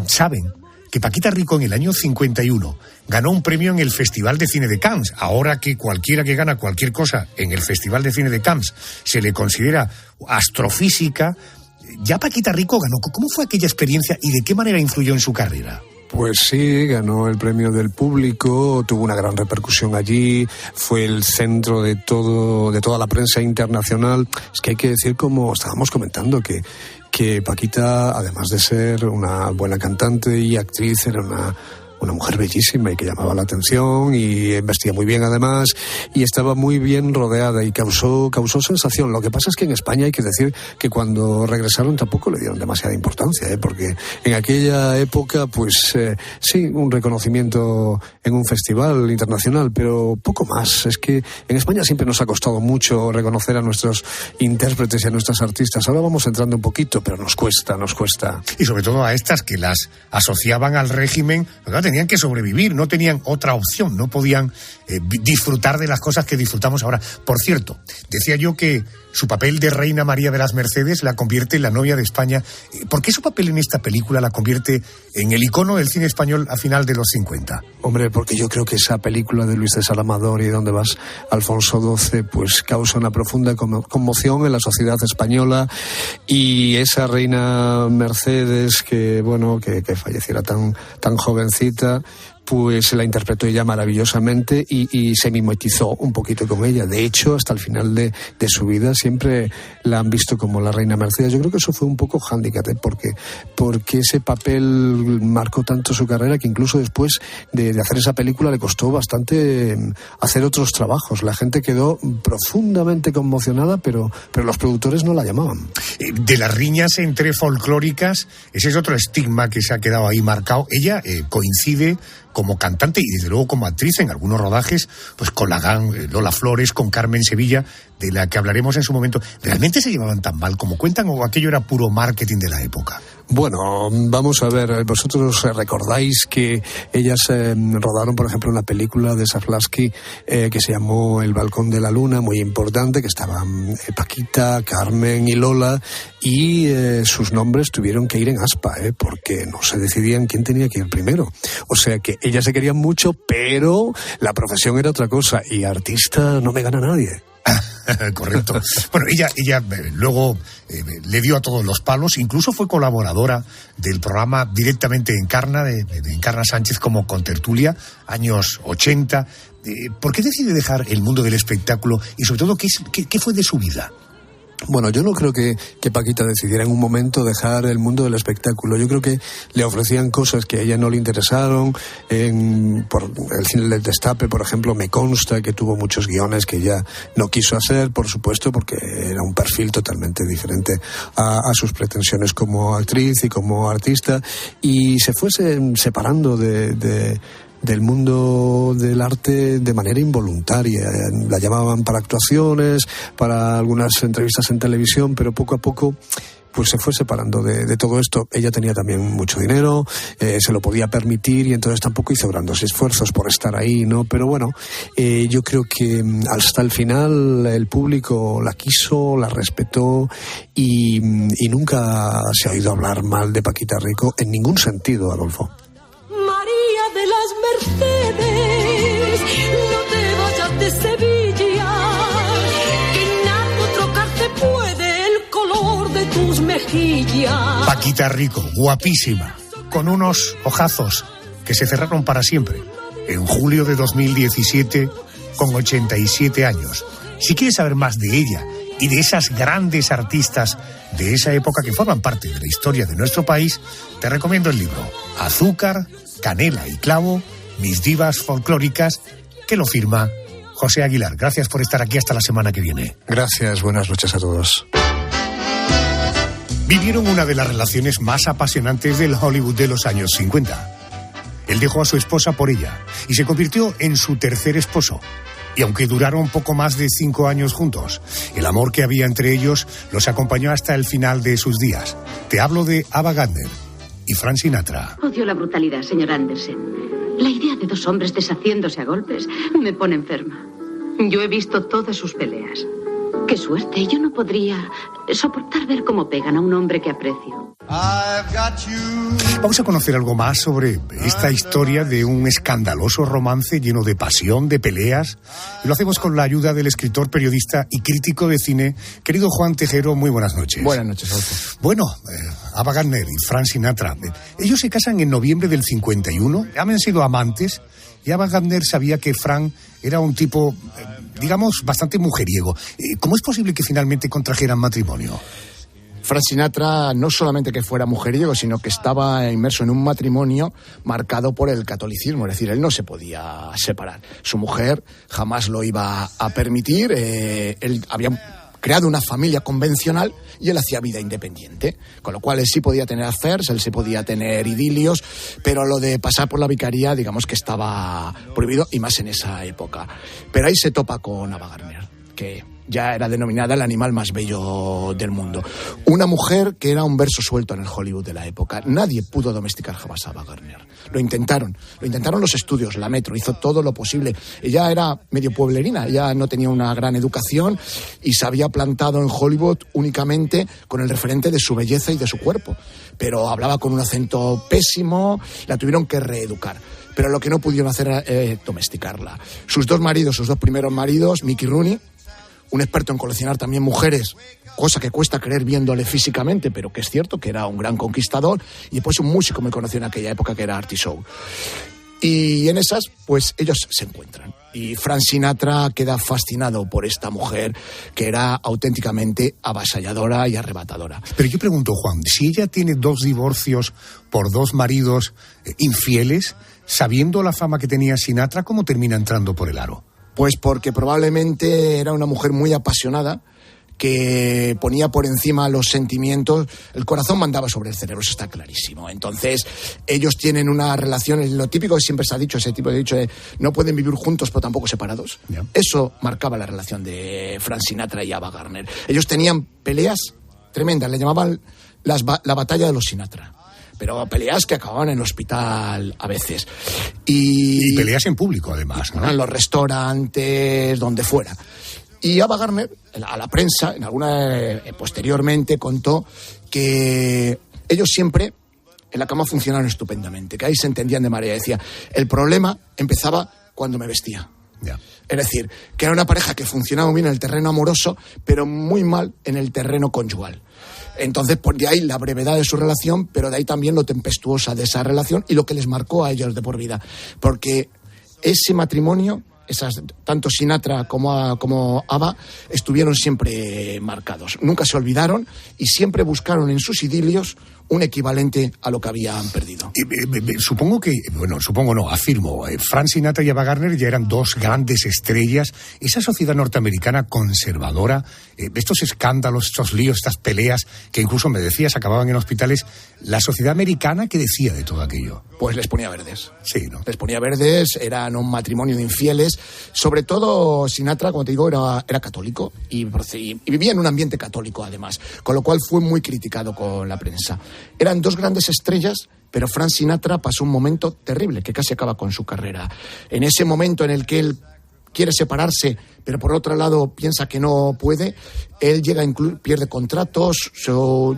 saben que Paquita Rico en el año 51 ganó un premio en el Festival de Cine de Cannes. Ahora que cualquiera que gana cualquier cosa en el Festival de Cine de Cannes se le considera astrofísica, ya Paquita Rico ganó. ¿Cómo fue aquella experiencia y de qué manera influyó en su carrera? Pues sí, ganó el premio del público, tuvo una gran repercusión allí, fue el centro de toda la prensa internacional. Es que hay que decir, como estábamos comentando, que Paquita, además de ser una buena cantante y actriz, era una mujer bellísima y que llamaba la atención y vestía muy bien además y estaba muy bien rodeada y causó sensación. Lo que pasa es que en España hay que decir que cuando regresaron tampoco le dieron demasiada importancia, porque en aquella época pues sí, un reconocimiento en un festival internacional, pero poco más. Es que en España siempre nos ha costado mucho reconocer a nuestros intérpretes y a nuestras artistas. Ahora vamos entrando un poquito, pero nos cuesta. Y sobre todo a estas que las asociaban al régimen. Fíjate, tenían que sobrevivir, no tenían otra opción, no podían disfrutar de las cosas que disfrutamos ahora. Por cierto, decía yo que su papel de Reina María de las Mercedes la convierte en la novia de España. ¿Por qué su papel en esta película la convierte en el icono del cine español a final de los 50? Hombre, porque yo creo que esa película de Luis César Amador y Dónde vas, Alfonso XII, pues causa una profunda conmoción en la sociedad española, y esa Reina Mercedes que falleciera tan jovencita, pues la interpretó ella maravillosamente y se mimetizó un poquito con ella. De hecho, hasta el final de su vida siempre la han visto como la Reina Mercedes. Yo creo que eso fue un poco hándicap, porque ese papel marcó tanto su carrera que incluso después de hacer esa película le costó bastante hacer otros trabajos. La gente quedó profundamente conmocionada, pero los productores no la llamaban. De las riñas entre folclóricas, ese es otro estigma que se ha quedado ahí marcado. Ella coincide como cantante y desde luego como actriz en algunos rodajes, pues con la gran Lola Flores, con Carmen Sevilla, de la que hablaremos en su momento. ¿Realmente se llevaban tan mal como cuentan o aquello era puro marketing de la época? Bueno, vamos a ver, vosotros recordáis que ellas rodaron, por ejemplo, una película de Saflasky que se llamó El balcón de la luna, muy importante, que estaban Paquita, Carmen y Lola, y sus nombres tuvieron que ir en aspa, porque no se decidían quién tenía que ir primero. O sea que ellas se querían mucho, pero la profesión era otra cosa, y artista no me gana nadie. Correcto. Bueno, ella luego le dio a todos los palos, incluso fue colaboradora del programa Directamente Encarna, de Encarna Sánchez, como contertulia, años 80. ¿Por qué decide dejar el mundo del espectáculo y sobre todo qué fue de su vida? Bueno, yo no creo que Paquita decidiera en un momento dejar el mundo del espectáculo. Yo creo que le ofrecían cosas que a ella no le interesaron. Por el cine del Destape, por ejemplo, me consta que tuvo muchos guiones que ella no quiso hacer, por supuesto, porque era un perfil totalmente diferente a sus pretensiones como actriz y como artista, y se fue separando del mundo del arte de manera involuntaria. La llamaban para actuaciones, para algunas entrevistas en televisión, pero poco a poco pues se fue separando de todo esto. Ella tenía también mucho dinero, se lo podía permitir, y entonces tampoco hizo grandes esfuerzos por estar ahí, ¿no? Pero bueno, yo creo que hasta el final el público la quiso, la respetó, y nunca se ha oído hablar mal de Paquita Rico en ningún sentido, Adolfo. De las Mercedes, no te vayas de Sevilla, que nada trocarte puede el color de tus mejillas. Paquita Rico, guapísima, con unos ojazos que se cerraron para siempre, en julio de 2017, con 87 años. Si quieres saber más de ella y de esas grandes artistas de esa época que forman parte de la historia de nuestro país, te recomiendo el libro Azúcar, Canela y Clavo, mis divas folclóricas, que lo firma José Aguilar. Gracias por estar aquí, hasta la semana que viene. Gracias, buenas noches a todos. Vivieron una de las relaciones más apasionantes del Hollywood de los años 50. Él dejó a su esposa por ella y se convirtió en su tercer esposo. Y aunque duraron poco más de 5 años juntos, el amor que había entre ellos los acompañó hasta el final de sus días. Te hablo de Ava Gardner y Frank Sinatra. Odio la brutalidad, señor Andersen. La idea de dos hombres deshaciéndose a golpes me pone enferma. Yo he visto todas sus peleas. Qué suerte, yo no podría soportar ver cómo pegan a un hombre que aprecio. Vamos a conocer algo más sobre esta historia de un escandaloso romance lleno de pasión, de peleas. Y lo hacemos con la ayuda del escritor, periodista y crítico de cine, querido Juan Tejero. Muy buenas noches. Buenas noches, Adolfo. Bueno, Ava Gardner y Frank Sinatra, ellos se casan en noviembre del 51, habían sido amantes, y Ava Gardner sabía que Frank era un tipo, digamos, bastante mujeriego. ¿Cómo es posible que finalmente contrajeran matrimonio? Frank Sinatra no solamente que fuera mujeriego, sino que estaba inmerso en un matrimonio marcado por el catolicismo, es decir, él no se podía separar. Su mujer jamás lo iba a permitir, él había creado una familia convencional y él hacía vida independiente, con lo cual él sí podía tener affairs, él sí podía tener idilios, pero lo de pasar por la vicaría, digamos que estaba prohibido, y más en esa época. Pero ahí se topa con Ava Gardner, que ya era denominada el animal más bello del mundo. Una mujer que era un verso suelto en el Hollywood de la época. Nadie pudo domesticar jamás a Ava Gardner. Lo intentaron los estudios, la Metro hizo todo lo posible. Ella era medio pueblerina, ella no tenía una gran educación y se había plantado en Hollywood únicamente con el referente de su belleza y de su cuerpo. Pero hablaba con un acento pésimo, la tuvieron que reeducar. Pero lo que no pudieron hacer era domesticarla. Sus dos primeros maridos, Mickey Rooney, un experto en coleccionar también mujeres, cosa que cuesta creer viéndole físicamente, pero que es cierto que era un gran conquistador, y después un músico muy conocido en aquella época que era Artie Shaw. Y en esas, pues ellos se encuentran. Y Frank Sinatra queda fascinado por esta mujer que era auténticamente avasalladora y arrebatadora. Pero yo pregunto, Juan, si ella tiene 2 divorcios por 2 maridos infieles, sabiendo la fama que tenía Sinatra, ¿cómo termina entrando por el aro? Pues porque probablemente era una mujer muy apasionada, que ponía por encima los sentimientos, el corazón mandaba sobre el cerebro, eso está clarísimo. Entonces, ellos tienen una relación, lo típico que siempre se ha dicho, ese tipo de dicho de no pueden vivir juntos pero tampoco separados. Yeah. Eso marcaba la relación de Frank Sinatra y Ava Gardner. Ellos tenían peleas tremendas, le llamaban la batalla de los Sinatra. Pero peleas que acababan en el hospital a veces. Y peleas en público, además, ¿no? En los restaurantes, donde fuera. Y Ava Gardner, a la prensa, posteriormente contó que ellos siempre en la cama funcionaron estupendamente, que ahí se entendían de maravilla. Decía, el problema empezaba cuando me vestía. Yeah. Es decir, que era una pareja que funcionaba bien en el terreno amoroso, pero muy mal en el terreno conyugal. Entonces, pues de ahí la brevedad de su relación, pero de ahí también lo tempestuosa de esa relación y lo que les marcó a ellos de por vida. Porque ese matrimonio, tanto Sinatra como Ava, estuvieron siempre marcados. Nunca se olvidaron y siempre buscaron en sus idilios un equivalente a lo que habían perdido. Afirmo, Frank Sinatra y Ava Gardner ya eran 2 grandes estrellas. Esa sociedad norteamericana conservadora, estos escándalos, estos líos, estas peleas, que incluso me decías acababan en hospitales, ¿la sociedad americana qué decía de todo aquello? Pues les ponía verdes. Sí, ¿no? Les ponía verdes, eran un matrimonio de infieles. Sobre todo Sinatra, como te digo, era católico y vivía en un ambiente católico además, con lo cual fue muy criticado con la prensa. Eran 2 grandes estrellas, pero Frank Sinatra pasó un momento terrible que casi acaba con su carrera. En ese momento en el que él quiere separarse, pero por otro lado piensa que no puede, él pierde contratos,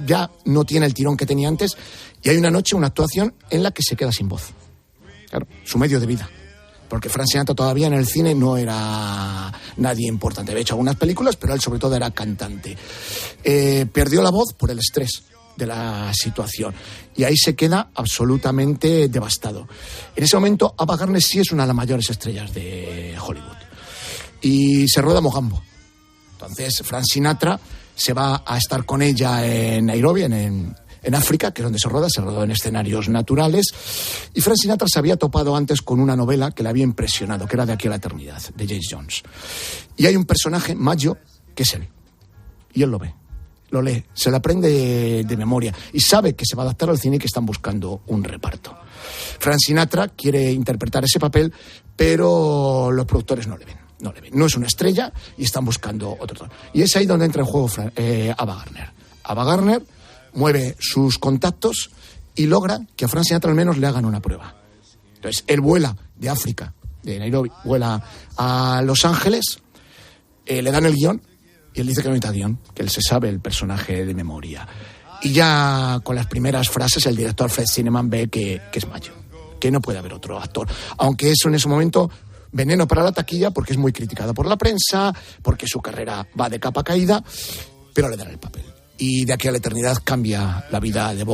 ya no tiene el tirón que tenía antes, y hay una noche, una actuación en la que se queda sin voz. Claro, su medio de vida. Porque Frank Sinatra todavía en el cine no era nadie importante. Había hecho algunas películas, pero él sobre todo era cantante. Perdió la voz por el estrés de la situación y ahí se queda absolutamente devastado. En ese momento Ava Gardner sí es una de las mayores estrellas de Hollywood y se rueda Mogambo. Entonces Frank Sinatra se va a estar con ella en Nairobi, en África, que es donde se rodó en escenarios naturales, y Frank Sinatra se había topado antes con una novela que le había impresionado, que era De aquí a la eternidad, de James Jones. Y hay un personaje, Maggio, que es él, y él lo ve. Lo lee, se lo aprende de memoria y sabe que se va a adaptar al cine y que están buscando un reparto. Frank Sinatra quiere interpretar ese papel, pero los productores no le ven. No es una estrella y están buscando otro. Y es ahí donde entra en juego Ava Gardner. Ava Gardner mueve sus contactos y logra que a Frank Sinatra al menos le hagan una prueba. Entonces, él vuela de África, de Nairobi, vuela a Los Ángeles, le dan el guión, y él dice que no necesita guión, que él se sabe el personaje de memoria. Y ya con las primeras frases el director Fred Zinnemann ve que es Maggio, que no puede haber otro actor. Aunque eso en ese momento, veneno para la taquilla, porque es muy criticado por la prensa, porque su carrera va de capa caída, pero le dan el papel. Y De aquí a la eternidad cambia la vida de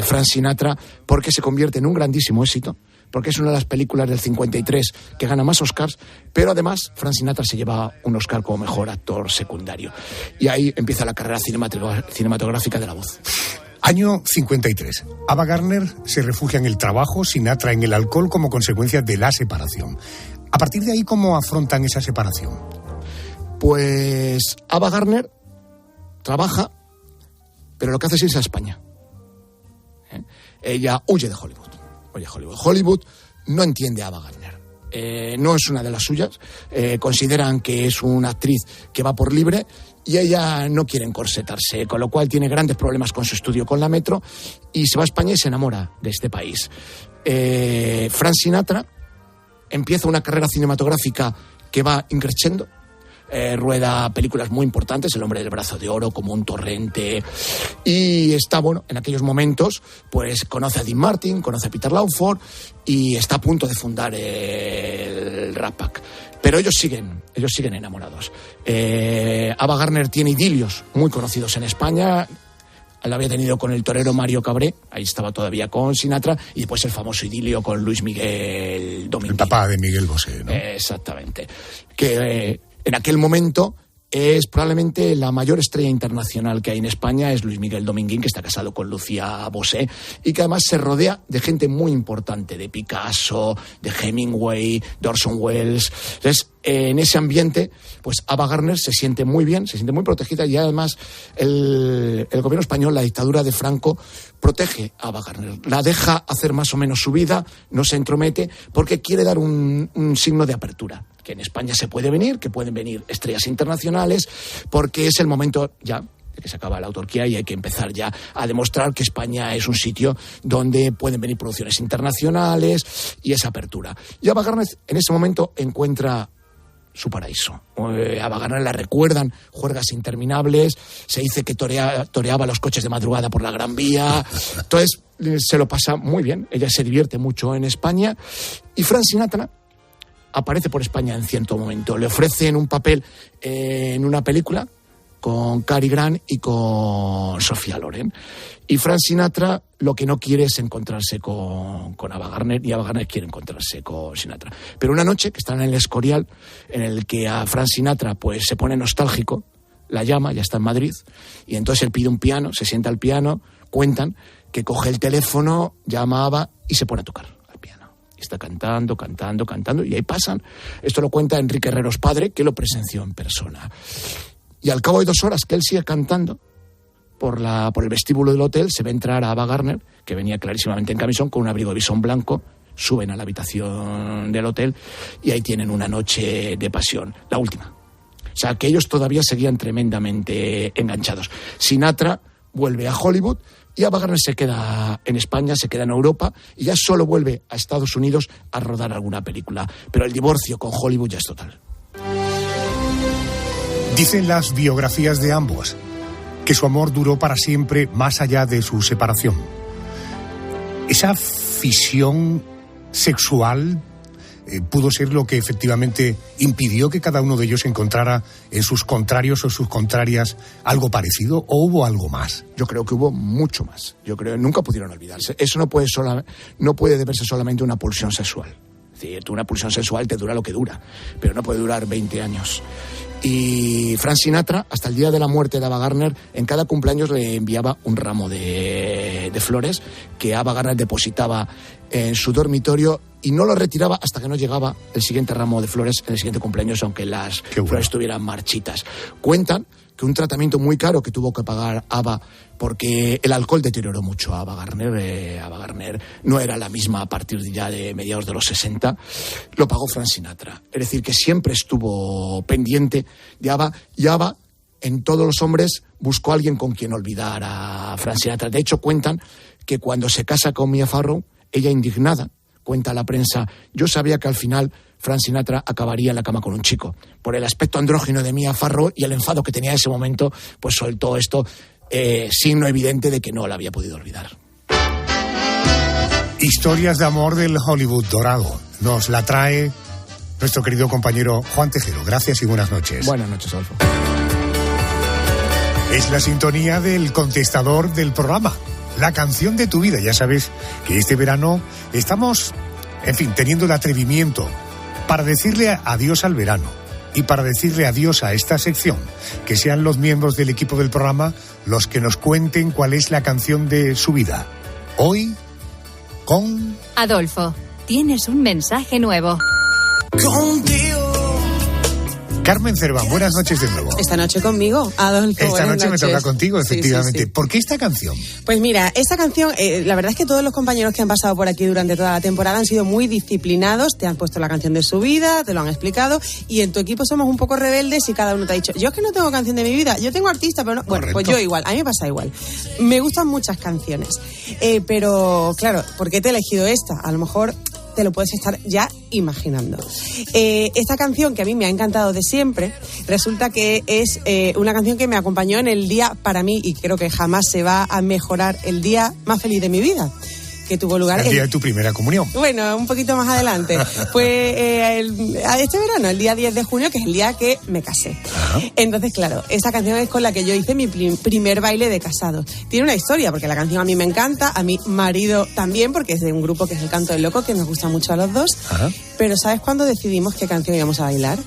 Frank Sinatra, porque se convierte en un grandísimo éxito, porque es una de las películas del 53 que gana más Oscars, pero además Frank Sinatra se lleva un Oscar como mejor actor secundario. Y ahí empieza la carrera cinematográfica de la voz. Año 53. Ava Gardner se refugia en el trabajo, Sinatra en el alcohol como consecuencia de la separación. A partir de ahí, ¿cómo afrontan esa separación? Pues Ava Gardner trabaja, pero lo que hace es irse a España. Ella huye de Hollywood. Hollywood no entiende a Ava Gardner. no es una de las suyas, consideran que es una actriz que va por libre y ella no quiere encorsetarse, con lo cual tiene grandes problemas con su estudio con la Metro y se va a España y se enamora de este país. Frank Sinatra empieza una carrera cinematográfica que va increciendo. Rueda películas muy importantes, El hombre del brazo de oro, Como un torrente, y está, bueno, en aquellos momentos, pues conoce a Dean Martin, conoce a Peter Lawford y está a punto de fundar el Rat Pack. Pero ellos siguen enamorados. Ava Gardner tiene idilios muy conocidos en España. La había tenido con el torero Mario Cabré, ahí estaba todavía con Sinatra, y después el famoso idilio con Luis Miguel Dominguín. El papá de Miguel Bosé, ¿no? Exactamente. Que en aquel momento es probablemente la mayor estrella internacional que hay en España, es Luis Miguel Dominguín, que está casado con Lucía Bosé, y que además se rodea de gente muy importante, de Picasso, de Hemingway, de Orson Welles. Entonces, en ese ambiente, pues Ava Gardner se siente muy bien, se siente muy protegida, y además el gobierno español, la dictadura de Franco, protege a Ava Gardner, la deja hacer más o menos su vida, no se entromete, porque quiere dar un signo de apertura, que en España se puede venir, que pueden venir estrellas internacionales, porque es el momento ya de que se acaba la autarquía y hay que empezar ya a demostrar que España es un sitio donde pueden venir producciones internacionales y esa apertura. Y Ava Gardner en ese momento encuentra su paraíso. A Ava Gardner la recuerdan juergas interminables, se dice que toreaba los coches de madrugada por la Gran Vía, entonces se lo pasa muy bien, ella se divierte mucho en España, y Frank Sinatra aparece por España en cierto momento, le ofrecen un papel en una película con Cary Grant y con Sofía Loren. Y Frank Sinatra lo que no quiere es encontrarse con Ava Gardner, y Ava Gardner quiere encontrarse con Sinatra. Pero una noche que están en el Escorial, en el que a Frank Sinatra pues se pone nostálgico, la llama, ya está en Madrid, y entonces él pide un piano, se sienta al piano, cuentan que coge el teléfono, llama a Ava y se pone a tocar al piano. Y está cantando, y ahí pasan. Esto lo cuenta Enrique Herreros padre, que lo presenció en persona. Y al cabo de 2 horas que él sigue cantando, por el vestíbulo del hotel se ve entrar a Ava Gardner, que venía clarísimamente en camisón, con un abrigo de visón blanco, suben a la habitación del hotel y ahí tienen una noche de pasión, la última. O sea, que ellos todavía seguían tremendamente enganchados. Sinatra vuelve a Hollywood y Ava Gardner se queda en España, se queda en Europa y ya solo vuelve a Estados Unidos a rodar alguna película. Pero el divorcio con Hollywood ya es total. Dicen las biografías de ambos que su amor duró para siempre más allá de su separación. Esa fisión sexual pudo ser lo que efectivamente impidió que cada uno de ellos encontrara en sus contrarios o sus contrarias algo parecido, ¿o hubo algo más? Yo creo que hubo mucho más. Yo creo que nunca pudieron olvidarse. Eso no puede deberse solamente a una pulsión sexual. Es decir, una pulsión sexual te dura lo que dura, pero no puede durar 20 años. Y Frank Sinatra, hasta el día de la muerte de Ava Gardner, en cada cumpleaños le enviaba un ramo de flores que Ava Gardner depositaba en su dormitorio y no lo retiraba hasta que no llegaba el siguiente ramo de flores en el siguiente cumpleaños, aunque las flores estuvieran marchitas. Cuentan que un tratamiento muy caro que tuvo que pagar Ava, porque el alcohol deterioró mucho a Ava Gardner. Ava Gardner no era la misma a partir ya de mediados de los 60, lo pagó Frank Sinatra. Es decir, que siempre estuvo pendiente de Ava, y Ava, en Todos los hombres, buscó a alguien con quien olvidar a Frank Sinatra. De hecho, cuentan que cuando se casa con Mia Farrow, ella indignada, cuenta a la prensa, yo sabía que al final Frank Sinatra acabaría en la cama con un chico. Por el aspecto andrógino de Mia Farrow y el enfado que tenía en ese momento, pues soltó esto, signo evidente de que no la había podido olvidar. Historias de amor del Hollywood dorado. Nos la trae nuestro querido compañero Juan Tejero. Gracias y buenas noches. Buenas noches, Adolfo. Es la sintonía del contestador del programa, la canción de tu vida. Ya sabes que este verano estamos, en fin, teniendo el atrevimiento para decirle adiós al verano y para decirle adiós a esta sección, que sean los miembros del equipo del programa los que nos cuenten cuál es la canción de su vida. Hoy, con... Adolfo, tienes un mensaje nuevo. Contigo Carmen Cerván, buenas noches de nuevo. Esta noche conmigo, Adolfo. Esta noche noches. me toca contigo, efectivamente. Sí, sí, sí. ¿Por qué esta canción? Pues mira, esta canción, la verdad es que todos los compañeros que han pasado por aquí durante toda la temporada han sido muy disciplinados, te han puesto la canción de su vida, te lo han explicado, y en tu equipo somos un poco rebeldes y cada uno te ha dicho, yo es que no tengo canción de mi vida, yo tengo artista, pero no. Bueno, Correcto. pues yo igual, a mí me pasa igual. Me gustan muchas canciones, pero claro, ¿por qué te he elegido esta? A lo mejor te lo puedes estar ya imaginando. Esta canción, que a mí me ha encantado de siempre, resulta que es una canción que me acompañó en el día, para mí, y creo que jamás se va a mejorar, el día más feliz de mi vida, que tuvo lugar El día de tu primera comunión. Bueno, un poquito más adelante. Fue este verano, el día 10 de junio, que es el día que me casé. Ajá. Entonces, claro, esta canción es con la que yo hice mi primer baile de casado. Tiene una historia, porque la canción a mí me encanta, a mi marido también, porque es de un grupo que es El Canto del Loco, que nos gusta mucho a los dos. Ajá. Pero ¿sabes cuándo decidimos qué canción íbamos a bailar?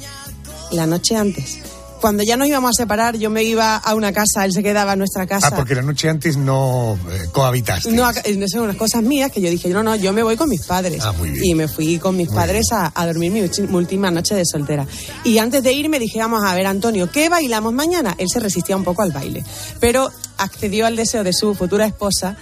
La noche antes. Cuando ya nos íbamos a separar, yo me iba a una casa, él se quedaba en nuestra casa. Ah, porque la noche antes no cohabitaste. No son unas cosas mías que yo dije, no, yo me voy con mis padres. Ah, muy bien. Y me fui con mis padres a dormir mi última noche de soltera. Y antes de irme dije, vamos a ver, Antonio, ¿qué bailamos mañana? Él se resistía un poco al baile, pero accedió al deseo de su futura esposa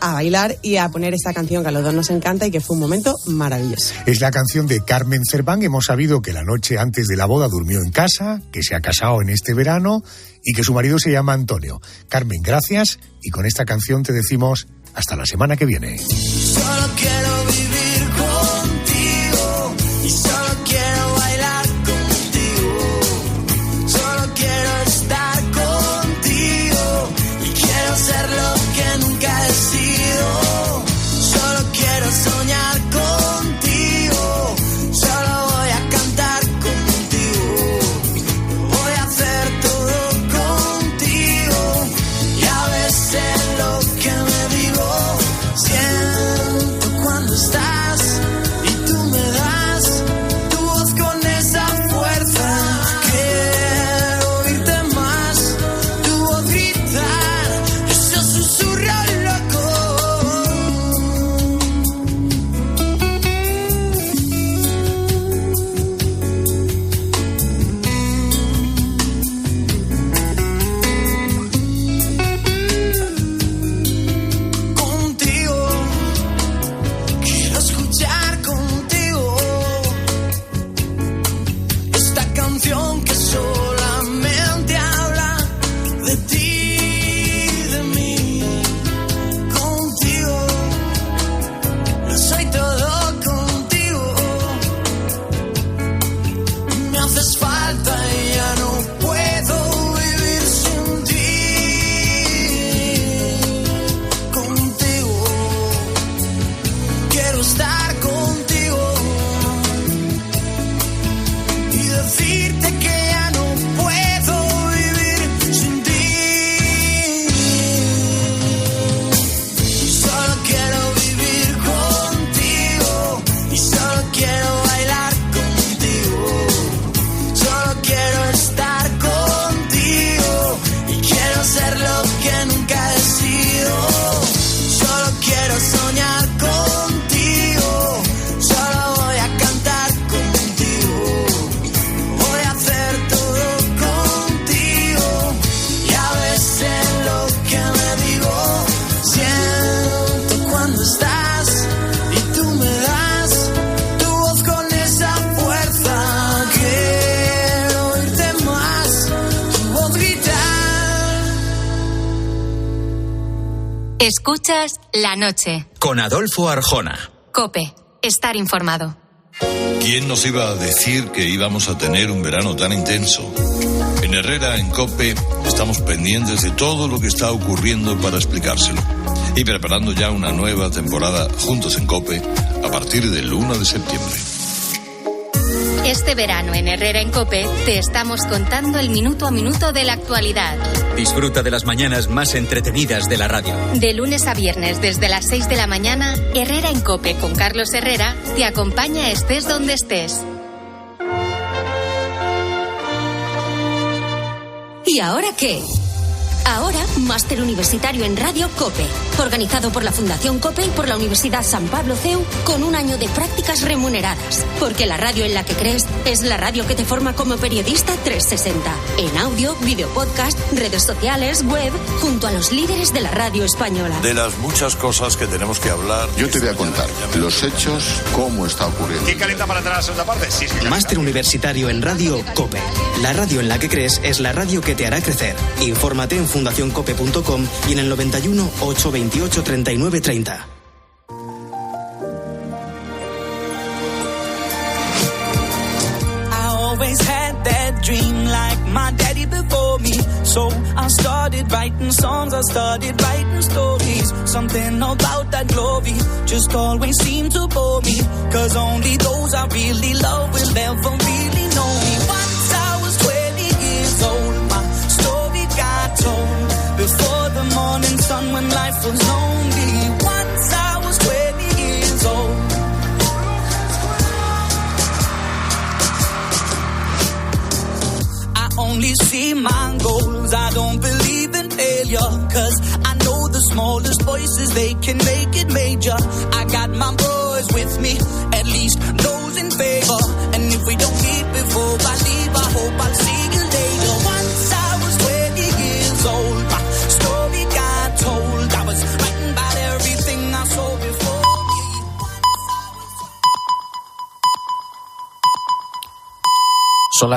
a bailar y a poner esta canción que a los dos nos encanta y que fue un momento maravilloso. Es la canción de Carmen Cerván. Hemos sabido que la noche antes de la boda durmió en casa, que se ha casado en este verano y que su marido se llama Antonio. Carmen, gracias, y con esta canción te decimos hasta la semana que viene. Solo quiero vivir contigo y solo quiero bailar contigo. Solo quiero estar contigo y quiero ser lo que nunca he sido. Solo quiero soñar contigo. Solo voy a cantar contigo. Voy a hacer todo contigo. Y a veces lo que me digo, siento cuando estás y tú me das tu voz con esa fuerza. Quiero oírte más, tu voz gritar, ese susurro loco. Contigo, quiero escuchar contigo esta canción que solamente habla de ti, de mí. Contigo, lo soy todo contigo. Me haces falta y ya no puedo vivir sin ti. Contigo, quiero estar contigo y decirte que ya no puedo vivir sin ti. Solo quiero vivir contigo y solo quiero bailar contigo. Solo quiero estar contigo y quiero ser lo que nunca he sido. Solo quiero soñar contigo. Solo voy a cantar contigo. Voy a hacer todo contigo. Y a veces lo que me digo, siento cuando estás y tú me das tu voz con esa fuerza. Quiero oírte más, tu voz gritar. Escuchas La Noche. Con Adolfo Arjona. COPE. Estar informado. ¿Quién nos iba a decir que íbamos a tener un verano tan intenso? En Herrera, en COPE, estamos pendientes de todo lo que está ocurriendo para explicárselo. Y preparando ya una nueva temporada juntos en COPE a partir del 1 de septiembre. Este verano en Herrera en COPE te estamos contando el minuto a minuto de la actualidad. Disfruta de las mañanas más entretenidas de la radio. De lunes a viernes desde las 6 de la mañana, Herrera en COPE con Carlos Herrera te acompaña estés donde estés. ¿Y ahora qué? Ahora, máster universitario en Radio COPE, organizado por la Fundación COPE y por la Universidad San Pablo CEU, con un año de prácticas remuneradas. Porque la radio en la que crees es la radio que te forma como periodista 360. En audio, video podcast, redes sociales, web, junto a los líderes de la radio española. De las muchas cosas que tenemos que hablar. Yo te voy a contar los hechos, cómo está ocurriendo. ¿Quién calienta para atrás la segunda parte? Sí, Máster universitario en Radio COPE. La radio en la que crees es la radio que te hará crecer. Infórmate en fundacioncope.com y en el 91 828 39 30. Always had that dream like my daddy before me. So I started writing songs, I started writing stories. Something about that glory just always seemed to bore me. Cause only those I really love will ever really know me. Once I was 20 years old, my story got told. Before the morning sun when life was lonely. Once I was 20 years old. Only see my goals, I don't believe in failure. Cause I know the smallest voices, they can make it major. I got my boys with me, at least those in favor. And if we don't meet before I leave, I hope I'll see